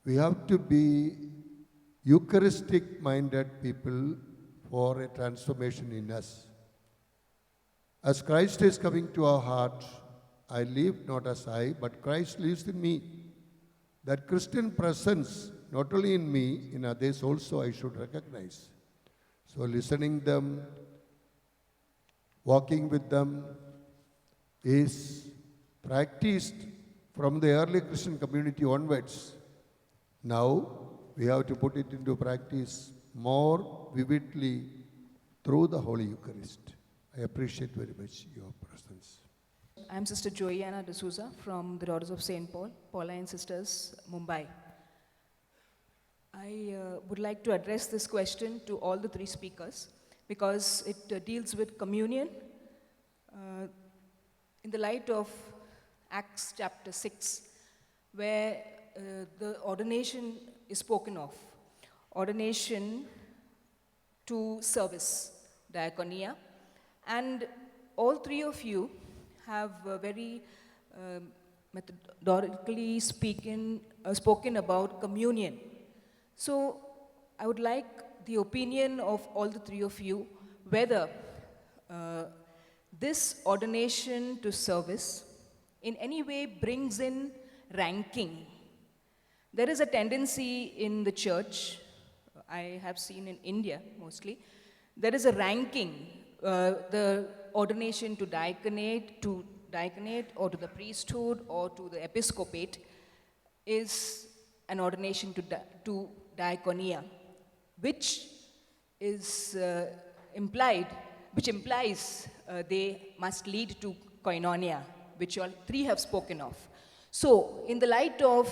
we have to be Eucharistic-minded people for a transformation in us. As Christ is coming to our heart, I live not as I, but Christ lives in me. That Christian presence not only in me, in others also I should recognize. So listening them, walking with them is practiced from the early Christian community onwards. Now we have to put it into practice more vividly through the Holy Eucharist. I appreciate very much your presence. I'm Sister Joanna D'Souza from the Daughters of St. Paul, Pauline Sisters, Mumbai. I would like to address this question to all the three speakers because it deals with communion in the light of Acts chapter 6, where the ordination is spoken of. Ordination to service, diaconia, and all three of you have very methodically spoken about communion. So I would like the opinion of all the three of you whether this ordination to service in any way brings in ranking. There is a tendency in the church, I have seen in India mostly, there is a ranking. The ordination to diaconate or to the priesthood or to the episcopate is an ordination to diaconia, which is implies they must lead to koinonia, which all three have spoken of. So, in the light of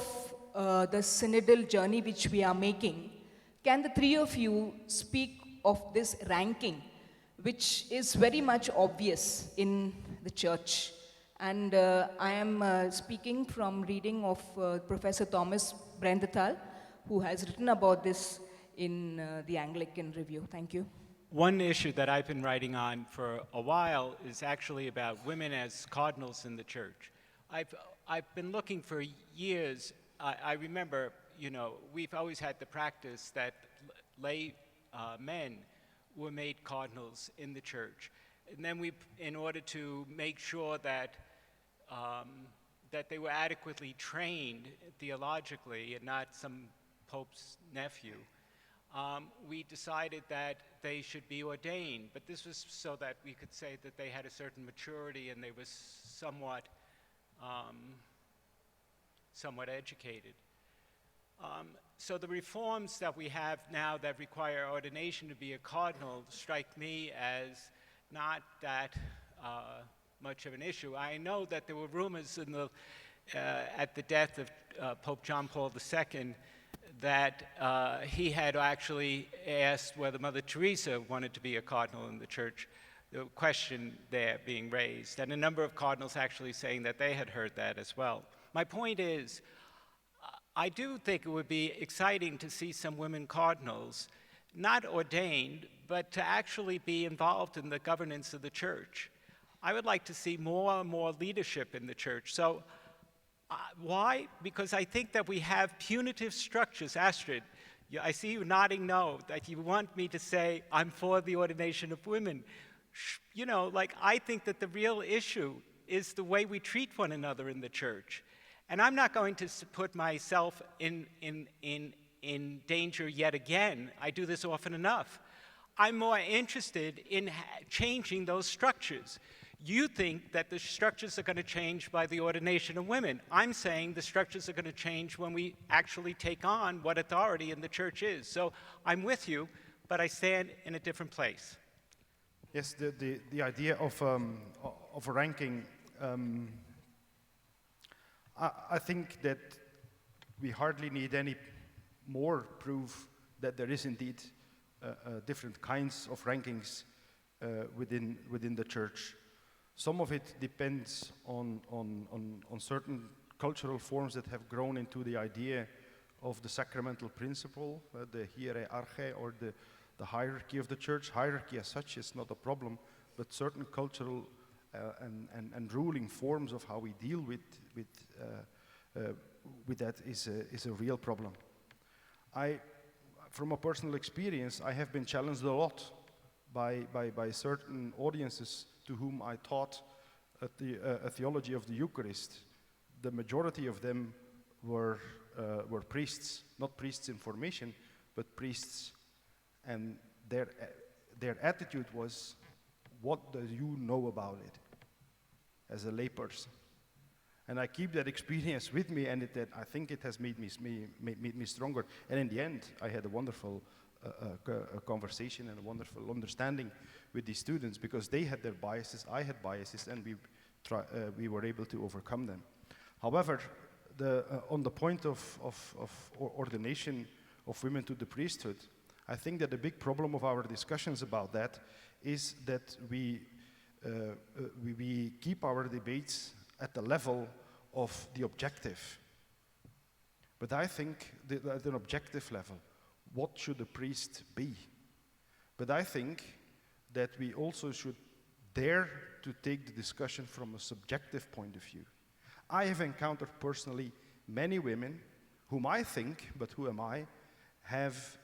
the synodal journey which we are making, can the three of you speak of this ranking, which is very much obvious in the church? And I am speaking from reading of Professor Thomas Brenthal, who has written about this in the Anglican Review. Thank you. One issue that I've been writing on for a while is actually about women as cardinals in the church. I've been looking for years. I remember, we've always had the practice that lay men were made cardinals in the church. And then in order to make sure that they were adequately trained theologically and not some pope's nephew, we decided that they should be ordained. But this was so that we could say that they had a certain maturity and they were somewhat educated. So the reforms that we have now that require ordination to be a cardinal strike me as not that much of an issue. I know that there were rumors at the death of Pope John Paul II that he had actually asked whether Mother Teresa wanted to be a cardinal in the church. The question there being raised, and a number of cardinals actually saying that they had heard that as well. My point is, I do think it would be exciting to see some women cardinals, not ordained, but to actually be involved in the governance of the church. I would like to see more and more leadership in the church. So why? Because I think that we have punitive structures. Astrid, I see you nodding no, that you want me to say I'm for the ordination of women. I think that the real issue is the way we treat one another in the church. And I'm not going to put myself in danger yet again. I do this often enough. I'm more interested in changing those structures. You think that the structures are going to change by the ordination of women. I'm saying the structures are going to change when we actually take on what authority in the church is. So I'm with you, but I stand in a different place. Yes, the idea of a ranking, I think that we hardly need any more proof that there is indeed different kinds of rankings within the church. Some of it depends on certain cultural forms that have grown into the idea of the sacramental principle, the hierarchy, or the hierarchy of the church. Hierarchy as such is not a problem, but certain cultural and ruling forms of how we deal with that is a real problem. From a personal experience, I have been challenged a lot by certain audiences to whom I taught a theology of the Eucharist. The majority of them were were priests, not priests in formation, but priests, and their attitude was, what do you know about it as a layperson? And I keep that experience with me, and I think it has made me stronger. And in the end, I had a wonderful conversation and a wonderful understanding with these students, because they had their biases, I had biases, and we were able to overcome them. However, on the point of ordination of women to the priesthood, I think that the big problem of our discussions about that is that we keep our debates at the level of the objective. But I think that at an objective level, what should a priest be? But I think that we also should dare to take the discussion from a subjective point of view. I have encountered personally many women whom I think, but who am I, have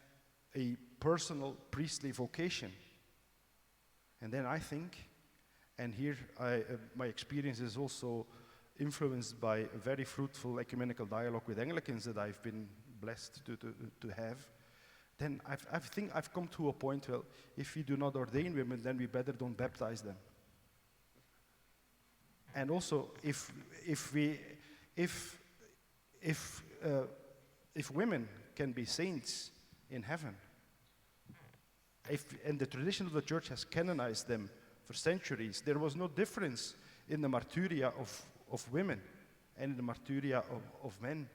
a personal priestly vocation. And then I think, and here my experience is also influenced by a very fruitful ecumenical dialogue with Anglicans that I've been blessed to have, then I think I've come to a point, well, if we do not ordain women, then we better don't baptize them. And also, if women can be saints in heaven, and the tradition of the church has canonized them for centuries, there was no difference in the martyria of women and in the martyria of men.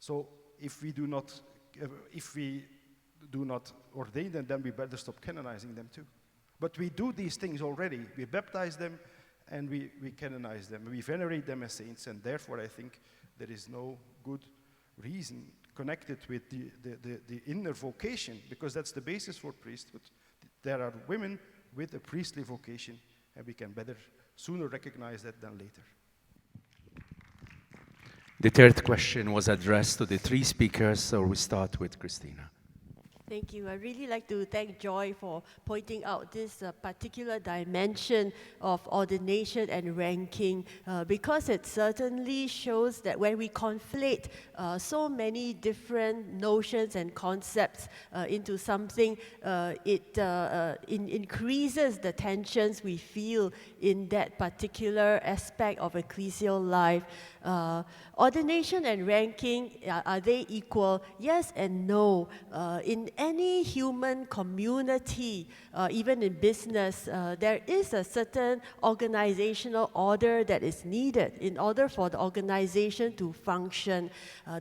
So if we do not ordain them, then we better stop canonizing them too. But we do these things already. We baptize them and we canonize them. We venerate them as saints, and therefore I think there is no good reason connected with the inner vocation, because that's the basis for priesthood. There are women with a priestly vocation, and we can better sooner recognize that than later. The third question was addressed to the three speakers, so we start with Christina. Thank you. I'd really like to thank Joy for pointing out this particular dimension of ordination and ranking, because it certainly shows that when we conflate so many different notions and concepts into something, it increases the tensions we feel in that particular aspect of ecclesial life. Ordination and ranking, are they equal? Yes and no. In any human community, even in business, there is a certain organizational order that is needed in order for the organization to function.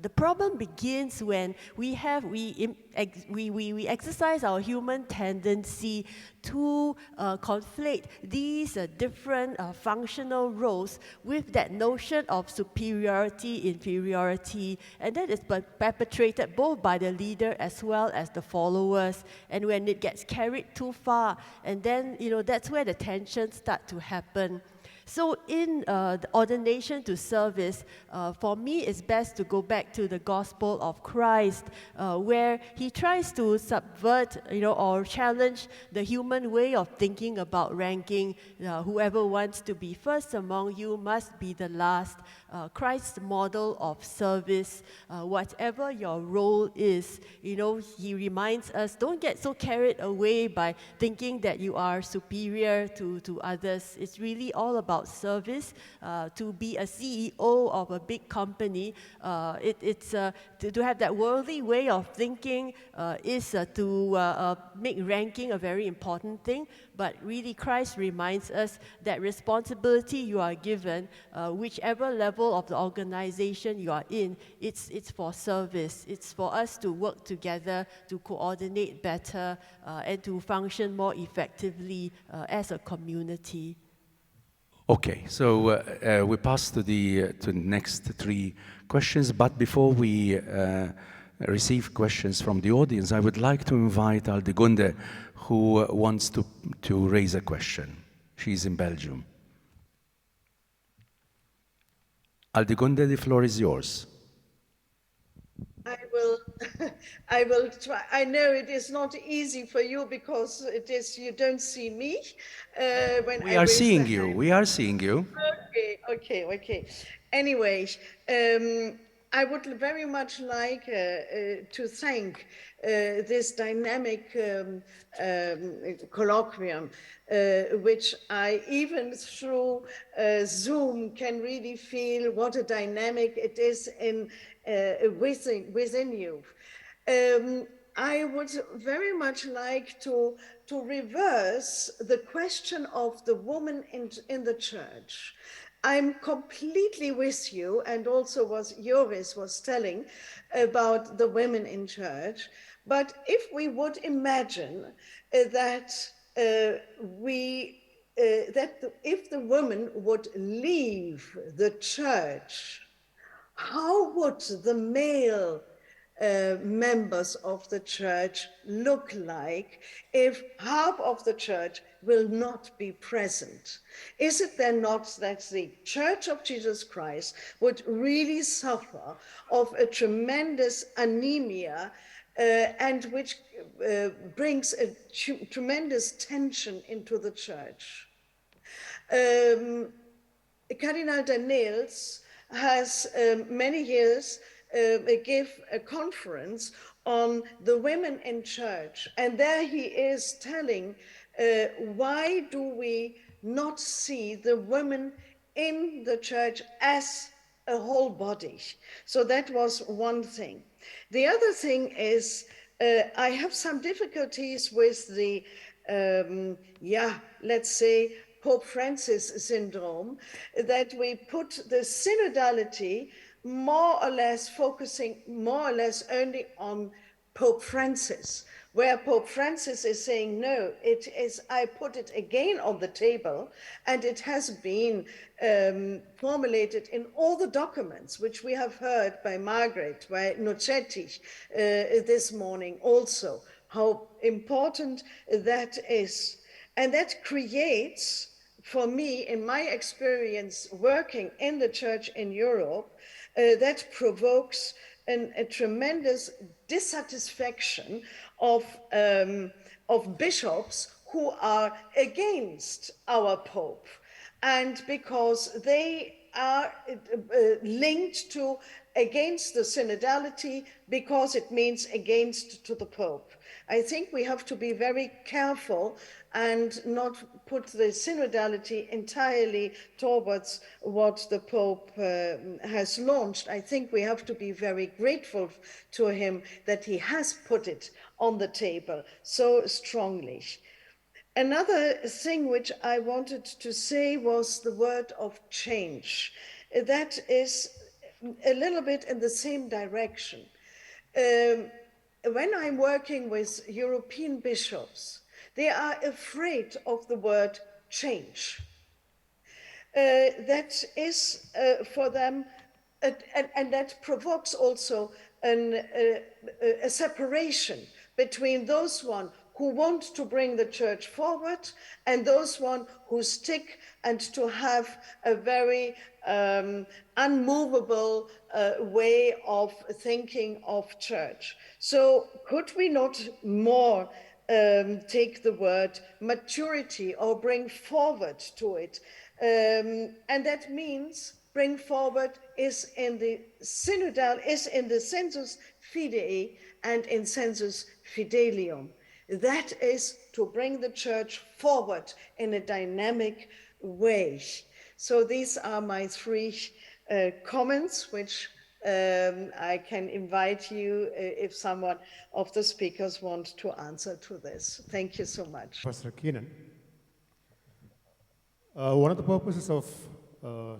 The problem begins when we exercise our human tendency to conflate these different functional roles with that notion of superiority, inferiority, and that is perpetrated both by the leader as well as the followers. And when it gets carried too far, and then, that's where the tensions start to happen. So in the ordination to service, for me, it's best to go back to the gospel of Christ, where he tries to subvert, or challenge the human way of thinking about ranking. Whoever wants to be first among you must be the last. Christ's model of service, whatever your role is, he reminds us, don't get so carried away by thinking that you are superior to others. It's really all about service. To be a CEO of a big company, to have that worldly way of thinking is to make ranking a very important thing. But really, Christ reminds us that responsibility you are given, whichever level of the organization you are in, it's for service. It's for us to work together, to coordinate better, and to function more effectively as a community. Okay, so we pass to the next three questions, but before we receive questions from the audience, I would like to invite Aldegunde, who wants to raise a question. She's in Belgium. Aldegunde, the floor is yours. I will try. I know it is not easy for you because you don't see me. We are seeing you. Okay. Anyway, I would very much like to thank this dynamic colloquium, which I, even through Zoom, can really feel what a dynamic it is within you. I would very much like to reverse the question of the woman in the church. I'm completely with you, and also what Joris was telling about the women in church. But if we would imagine that if the woman would leave the church, how would the male members of the church look like if half of the church will not be present? Is it then not that the Church of Jesus Christ would really suffer of a tremendous anemia and which brings a tremendous tension into the church? Cardinal Danneels has many years give a conference on the women in church, and there he is telling why do we not see the women in the church as a whole body. So that was one thing. The other thing is I have some difficulties with the let's say Pope Francis syndrome, that we put the synodality more or less focusing more or less only on Pope Francis, where Pope Francis is saying, no, it is, I put it again on the table, and it has been formulated in all the documents, which we have heard by Margaret, by Nocetti this morning also, how important that is. And that creates, for me, in my experience working in the church in Europe, that provokes a tremendous dissatisfaction of bishops who are against our Pope, and because they are linked to against the synodality because it means against to the Pope. I think we have to be very careful and not put the synodality entirely towards what the Pope has launched. I think we have to be very grateful to him that he has put it on the table so strongly. Another thing which I wanted to say was the word of change. That is a little bit in the same direction. When I'm working with European bishops, they are afraid of the word change. That is for them, and that provokes also a separation between those who want to bring the church forward and those who stick and to have a very unmovable way of thinking of church. So could we not more take the word maturity or bring forward to it? And that means bring forward is in the synodal, is in the sensus fidei and in sensus fidelium. That is to bring the church forward in a dynamic way. So these are my three comments, which I can invite you if someone of the speakers want to answer to this. Thank you so much. Professor Keenan. One of the purposes of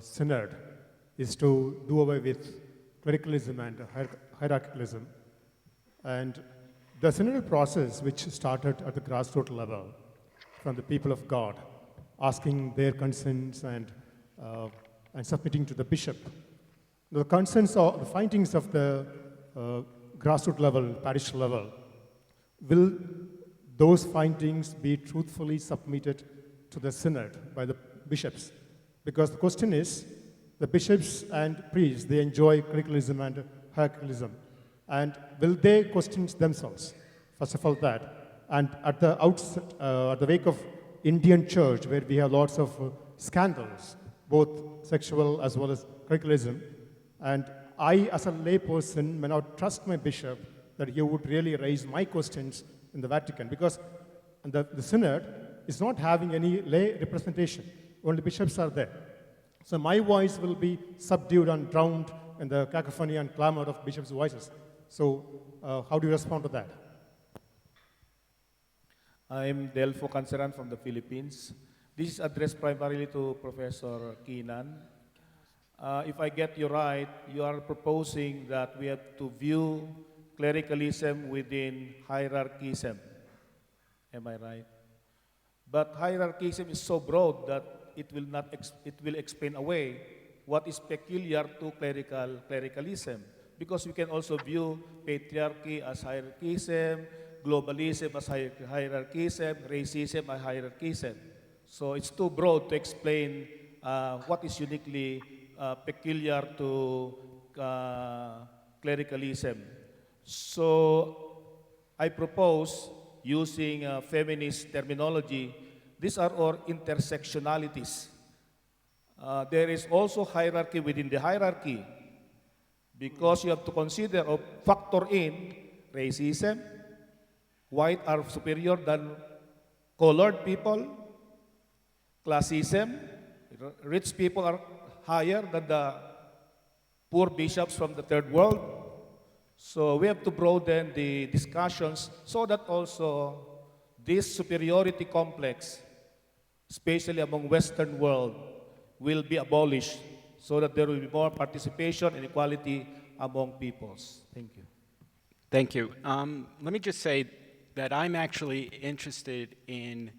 Synod is to do away with clericalism and hierarchicalism. And the synodal process, which started at the grassroots level from the people of God, asking their concerns and submitting to the bishop. The concerns or the findings of the grassroots level, parish level, will those findings be truthfully submitted to the synod by the bishops? Because the question is, the bishops and priests, they enjoy clericalism and hierarchicalism. And will they question themselves? First of all, that. And at the outset, at the wake of Indian church, where we have lots of scandals, both sexual as well as clericalism, and I, as a layperson, may not trust my bishop that he would really raise my questions in the Vatican, because the synod is not having any lay representation. Only bishops are there. So my voice will be subdued and drowned in the cacophony and clamor of bishops' voices. So how do you respond to that? I'm Delfo Canceran from the Philippines. This is addressed primarily to Professor Keenan. If I get you right, you are proposing that we have to view clericalism within hierarchism. Am I right? But hierarchism is so broad that it will explain away what is peculiar to clericalism. Because we can also view patriarchy as hierarchism, globalism as hierarchism, racism as hierarchism. So it's too broad to explain what is uniquely peculiar to clericalism. So I propose, using feminist terminology, these are all intersectionalities. There is also hierarchy within the hierarchy, because you have to consider or factor in racism. White are superior than colored people. Classism, rich people are higher than the poor bishops from the third world. So we have to broaden the discussions so that also this superiority complex, especially among Western world, will be abolished so that there will be more participation and equality among peoples. Thank you. Thank you. Let me just say that I'm actually interested in,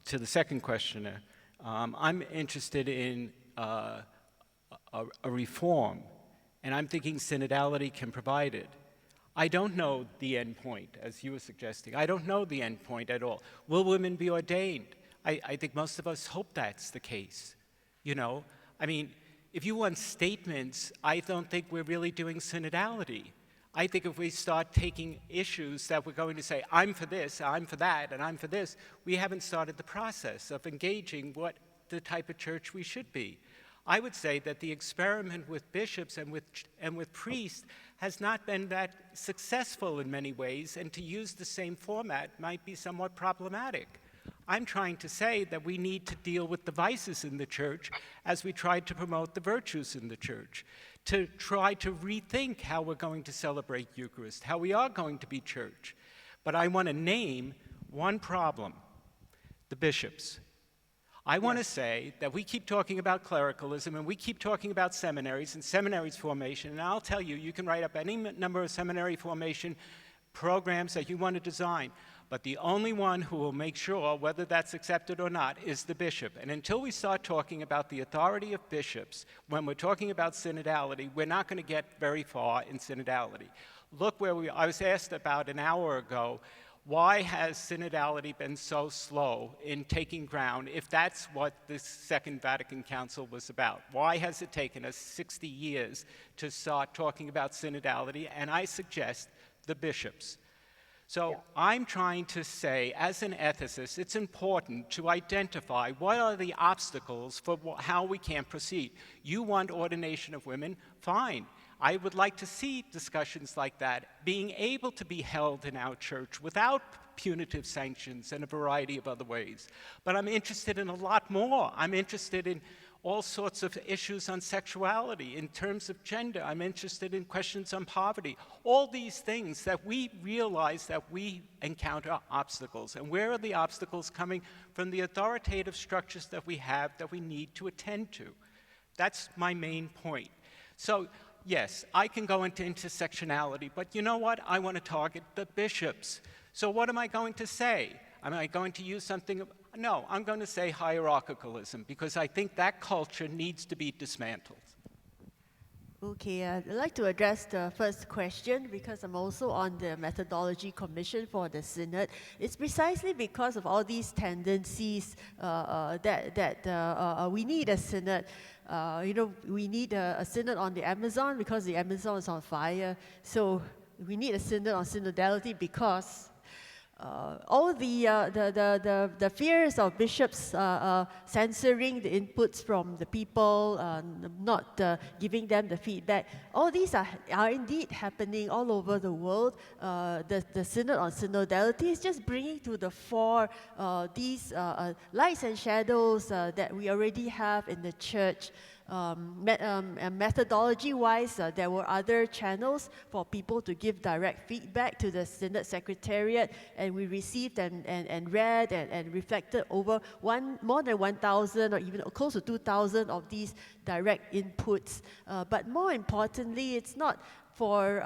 to the second questioner, I'm interested in a reform, and I'm thinking synodality can provide it. I don't know the end point, as you were suggesting. I don't know the end point at all. Will women be ordained? I think most of us hope that's the case. You know, I mean, if you want statements, I don't think we're really doing synodality. I think if we start taking issues that we're going to say, I'm for this, I'm for that, and I'm for this, we haven't started the process of engaging what the type of church we should be. I would say that the experiment with bishops and with priests has not been that successful in many ways, and to use the same format might be somewhat problematic. I'm trying to say that we need to deal with the vices in the church as we try to promote the virtues in the church, to try to rethink how we're going to celebrate Eucharist, how we are going to be church. But I want to name one problem: the bishops. I want to say that we keep talking about clericalism and we keep talking about seminaries and seminaries formation, and I'll tell you, you can write up any number of seminary formation programs that you want to design, but the only one who will make sure whether that's accepted or not is the bishop. And until we start talking about the authority of bishops, when we're talking about synodality, we're not going to get very far in synodality. Look where I was asked about an hour ago, why has synodality been so slow in taking ground if that's what the Second Vatican Council was about? Why has it taken us 60 years to start talking about synodality? And I suggest the bishops. So I'm trying to say, as an ethicist, it's important to identify what are the obstacles for how we can proceed. You want ordination of women? Fine. I would like to see discussions like that being able to be held in our church without punitive sanctions and a variety of other ways. But I'm interested in a lot more. I'm interested in all sorts of issues on sexuality, in terms of gender. I'm interested in questions on poverty. All these things that we realize that we encounter obstacles. And where are the obstacles coming from? The authoritative structures that we have that we need to attend to. That's my main point. So, yes, I can go into intersectionality, but you know what? I want to target the bishops. So what am I going to say? Am I going to use something? No, I'm going to say hierarchicalism, because I think that culture needs to be dismantled. Okay, I'd like to address the first question because I'm also on the methodology commission for the synod. It's precisely because of all these tendencies that we need a synod. We need a synod on the Amazon because the Amazon is on fire. So we need a synod on synodality because all the fears of bishops censoring the inputs from the people, not giving them the feedback, all these are indeed happening all over the world. The Synod on Synodality is just bringing to the fore these lights and shadows that we already have in the church. Methodology-wise, there were other channels for people to give direct feedback to the Synod Secretariat, and we received and read and reflected over more than 1,000 or even close to 2,000 of these direct inputs. But more importantly, it's not for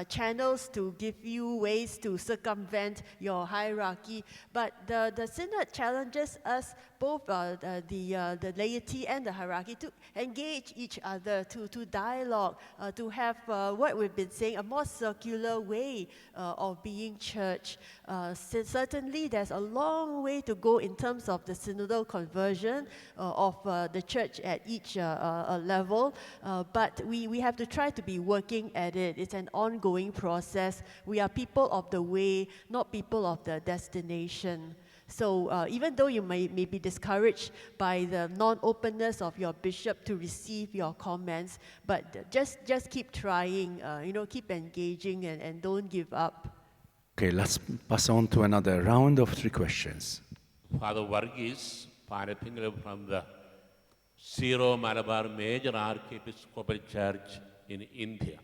channels to give you ways to circumvent your hierarchy, but the Synod challenges us, both the laity and the hierarchy, to engage each other, to dialogue, to have what we've been saying, a more circular way of being church. Certainly, there's a long way to go in terms of the synodal conversion of the church at each level, but we have to try to be working at it. It's an ongoing process. We are people of the way, not people of the destination. So even though you may be discouraged by the non-openness of your bishop to receive your comments, but just keep trying, keep engaging and don't give up. Okay, let's pass on to another round of 3 questions. Father Varghese Parathingala from the Syro Malabar Major Archiepiscopal Church in India.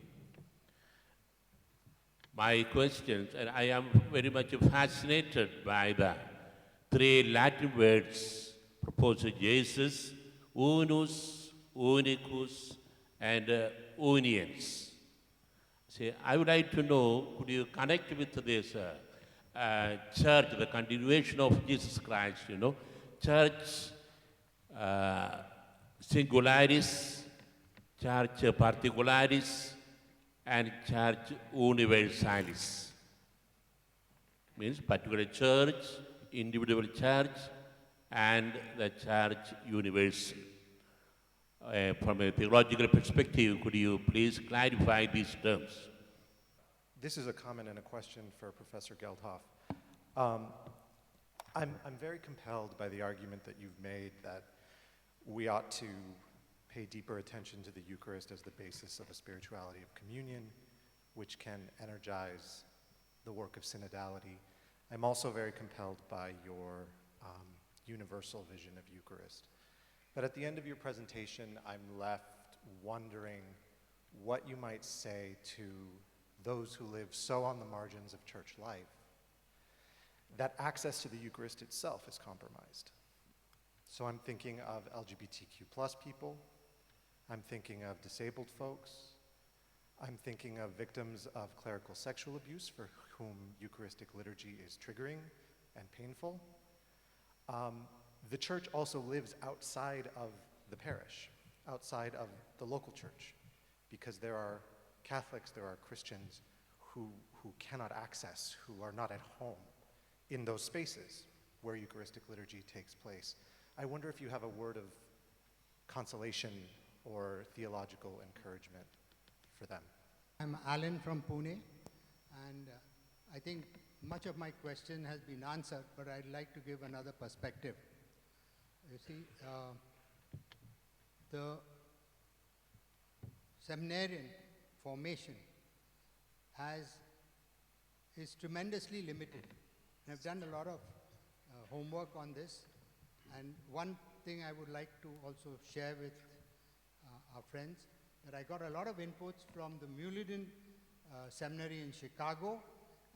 My questions, and I am very much fascinated by the 3 Latin words proposed: Jesus, unus, unicus, and uniens. See, I would like to know, could you connect with this church, the continuation of Jesus Christ, church singularis, church particularis, and church universalis. Means particular church, individual church, and the church universal. From a theological perspective, could you please clarify these terms? This is a comment and a question for Professor Geldhoff. I'm very compelled by the argument that you've made that we ought to pay deeper attention to the Eucharist as the basis of a spirituality of communion, which can energize the work of synodality. I'm also very compelled by your universal vision of Eucharist. But at the end of your presentation, I'm left wondering what you might say to those who live so on the margins of church life that access to the Eucharist itself is compromised. So I'm thinking of LGBTQ plus people, I'm thinking of disabled folks, I'm thinking of victims of clerical sexual abuse for whom Eucharistic liturgy is triggering and painful. The church also lives outside of the parish, outside of the local church, because there are Catholics, there are Christians who cannot access, who are not at home in those spaces where Eucharistic liturgy takes place. I wonder if you have a word of consolation or theological encouragement for them. I'm Alan from Pune, and I think much of my question has been answered, but I'd like to give another perspective. You see, the seminarian formation is tremendously limited. And I've done a lot of homework on this, and one thing I would like to also share with our friends, that I got a lot of inputs from the Mulligan Seminary in Chicago,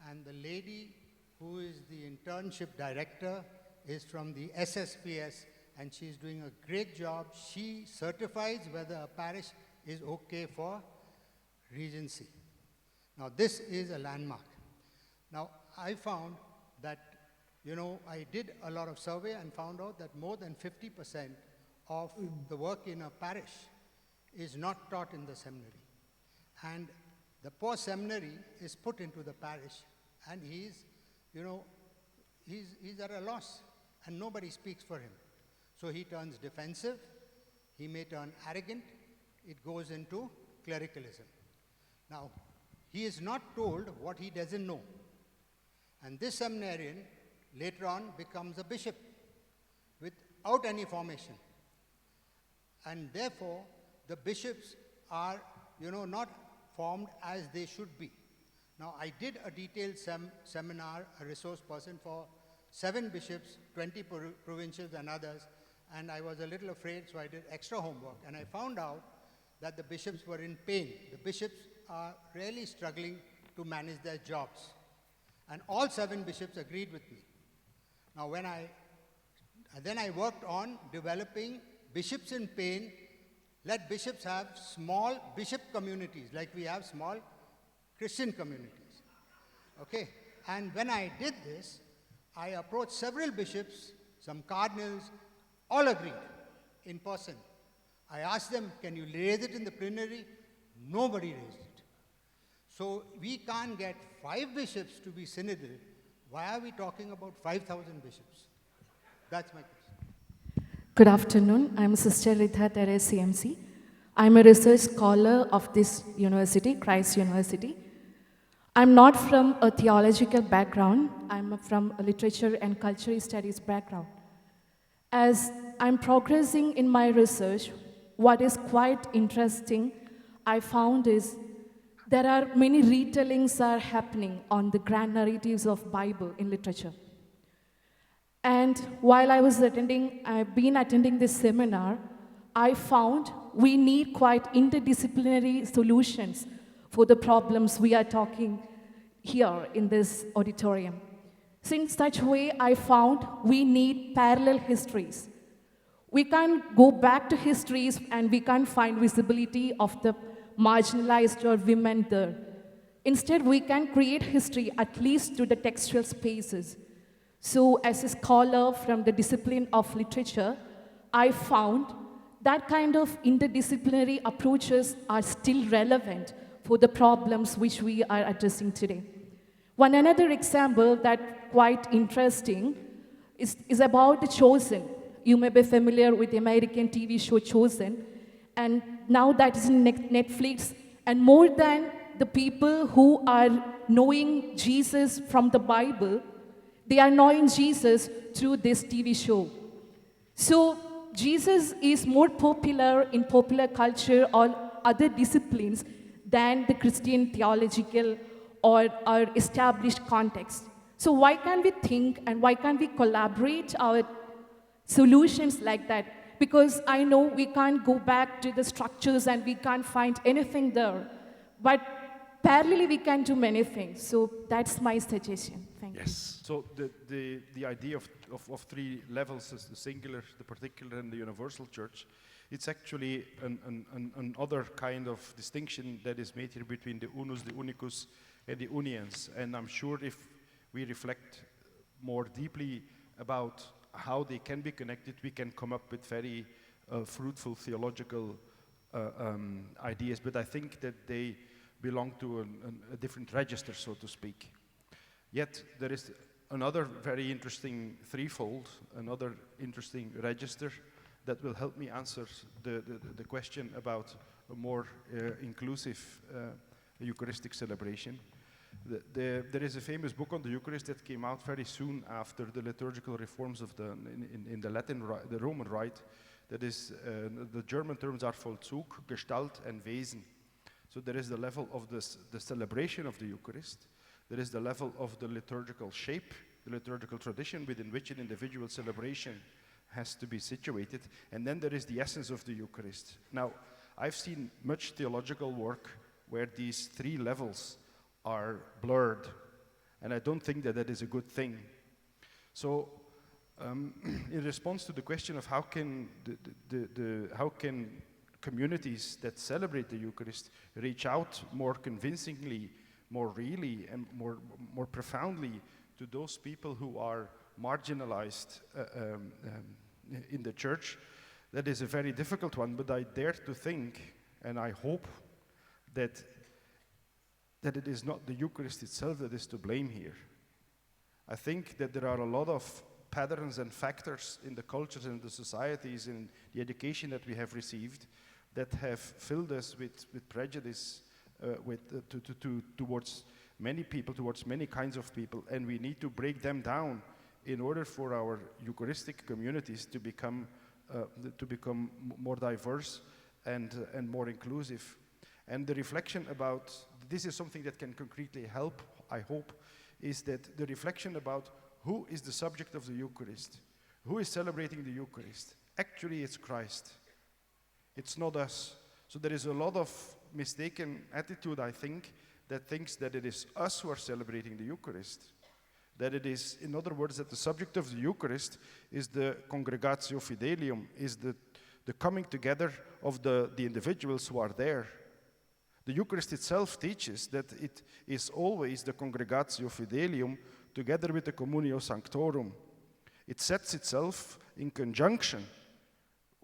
and the lady who is the internship director is from the SSPS, and she's doing a great job. She certifies whether a parish is okay for regency. Now this is a landmark. Now I found that, I did a lot of survey and found out that more than 50% of the work in a parish is not taught in the seminary. And the poor seminary is put into the parish, and he's at a loss, and nobody speaks for him. So he turns defensive, he may turn arrogant, it goes into clericalism. Now, he is not told what he doesn't know. And this seminarian later on becomes a bishop without any formation. And therefore, the bishops are, not formed as they should be. Now, I did a detailed seminar, a resource person for 7 bishops, 20 provincials and others, and I was a little afraid, so I did extra homework. And I found out that the bishops were in pain. The bishops are really struggling to manage their jobs. And all 7 bishops agreed with me. Now, then I worked on developing bishops in pain. Let bishops have small bishop communities, like we have small Christian communities. Okay? And when I did this, I approached several bishops, some cardinals, all agreed in person. I asked them, can you raise it in the plenary? Nobody raised it. So we can't get 5 bishops to be synodal. Why are we talking about 5,000 bishops? That's my question. Good afternoon. I'm Sister Ritha Teres, CMC. I'm a research scholar of this university, Christ University. I'm not from a theological background. I'm from a literature and cultural studies background. As I'm progressing in my research, what is quite interesting I found is there are many retellings are happening on the grand narratives of Bible in literature. And while I've been attending this seminar, I found we need quite interdisciplinary solutions for the problems we are talking here in this auditorium. So in such way, I found we need parallel histories. We can't go back to histories and we can't find visibility of the marginalized or women there. Instead, we can create history at least to the textual spaces. So as a scholar from the discipline of literature, I found that kind of interdisciplinary approaches are still relevant for the problems which we are addressing today. One another example that quite interesting is about The Chosen. You may be familiar with the American TV show Chosen, and now that is in Netflix, and more than the people who are knowing Jesus from the Bible, they are knowing Jesus through this TV show. So Jesus is more popular in popular culture or other disciplines than the Christian theological or our established context. So why can't we think and why can't we collaborate our solutions like that? Because I know we can't go back to the structures and we can't find anything there. But parallelly, we can do many things. So that's my suggestion. Thank you. So the idea of 3 levels is the singular, the particular, and the universal church. It's actually another kind of distinction that is made here between the unus, the unicus, and the uniens. And I'm sure if we reflect more deeply about how they can be connected, we can come up with very fruitful theological ideas. But I think that they belong to a different register, so to speak. Yet there is another very interesting threefold, another interesting register that will help me answer the question about a more inclusive Eucharistic celebration. There is a famous book on the Eucharist that came out very soon after the liturgical reforms of in the Roman Rite. That is, the German terms are Vollzug, Gestalt, and Wesen. So there is the level of the celebration of the Eucharist. There is the level of the liturgical shape, the liturgical tradition within which an individual celebration has to be situated. And then there is the essence of the Eucharist. Now, I've seen much theological work where these 3 levels are blurred, and I don't think that is a good thing. So, in response to the question of how can how can communities that celebrate the Eucharist reach out more convincingly, more really, and more profoundly to those people who are marginalized in the church, that is a very difficult one. But I dare to think, and I hope that it is not the Eucharist itself that is to blame here. I think that there are a lot of patterns and factors in the cultures and the societies and the education that we have received that have filled us with prejudice towards many people, towards many kinds of people, and we need to break them down in order for our Eucharistic communities to become more diverse and more inclusive. And the reflection about, this is something that can concretely help, I hope, is that the reflection about who is the subject of the Eucharist, who is celebrating the Eucharist. Actually, it's Christ. It's not us. So there is a lot of mistaken attitude, I think, that thinks that it is us who are celebrating the Eucharist. That it is, in other words, that the subject of the Eucharist is the congregatio fidelium, is the coming together of the individuals who are there. The Eucharist itself teaches that it is always the congregatio fidelium together with the communio sanctorum. It sets itself in conjunction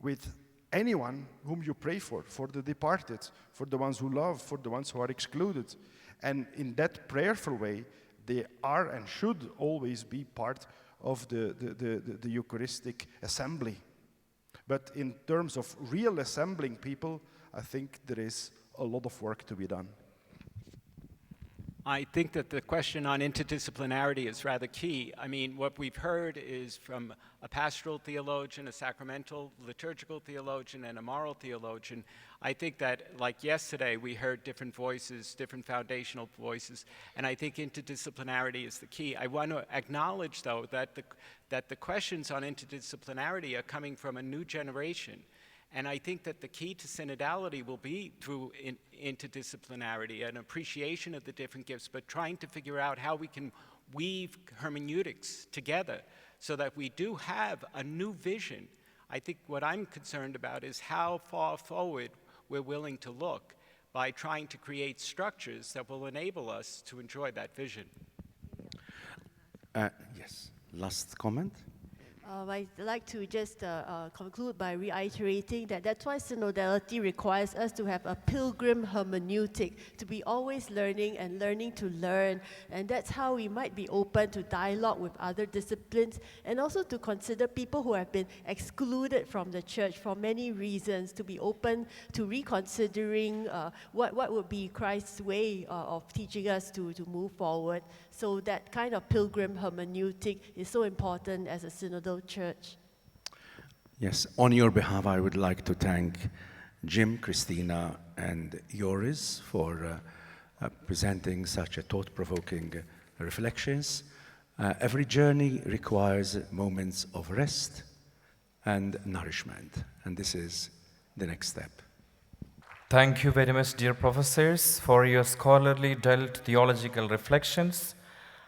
with anyone whom you pray for the departed, for the ones who love, for the ones who are excluded. And in that prayerful way, they are and should always be part of the Eucharistic assembly. But in terms of real assembling people, I think there is a lot of work to be done. I think that the question on interdisciplinarity is rather key. I mean, what we've heard is from a pastoral theologian, a sacramental liturgical theologian, and a moral theologian. I think that, like yesterday, we heard different voices, different foundational voices, and I think interdisciplinarity is the key. I want to acknowledge, though, that the questions on interdisciplinarity are coming from a new generation. And I think that the key to synodality will be through interdisciplinarity, an appreciation of the different gifts, but trying to figure out how we can weave hermeneutics together so that we do have a new vision. I think what I'm concerned about is how far forward we're willing to look by trying to create structures that will enable us to enjoy that vision. Yes, last comment. I'd like to just conclude by reiterating that that's why synodality requires us to have a pilgrim hermeneutic, to be always learning and learning to learn. And that's how we might be open to dialogue with other disciplines, and also to consider people who have been excluded from the church for many reasons, to be open to reconsidering what would be Christ's way of teaching us to move forward. So that kind of pilgrim hermeneutic is so important as a synodal church. Yes, on your behalf, I would like to thank Jim, Christina, and Joris for presenting such a thought-provoking reflections. Every journey requires moments of rest and nourishment, and this is the next step. Thank you very much, dear professors, for your scholarly dealt theological reflections.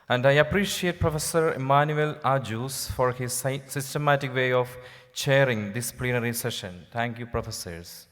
And I appreciate Professor Emmanuel Ajus for his systematic way of chairing this plenary session. Thank you, professors.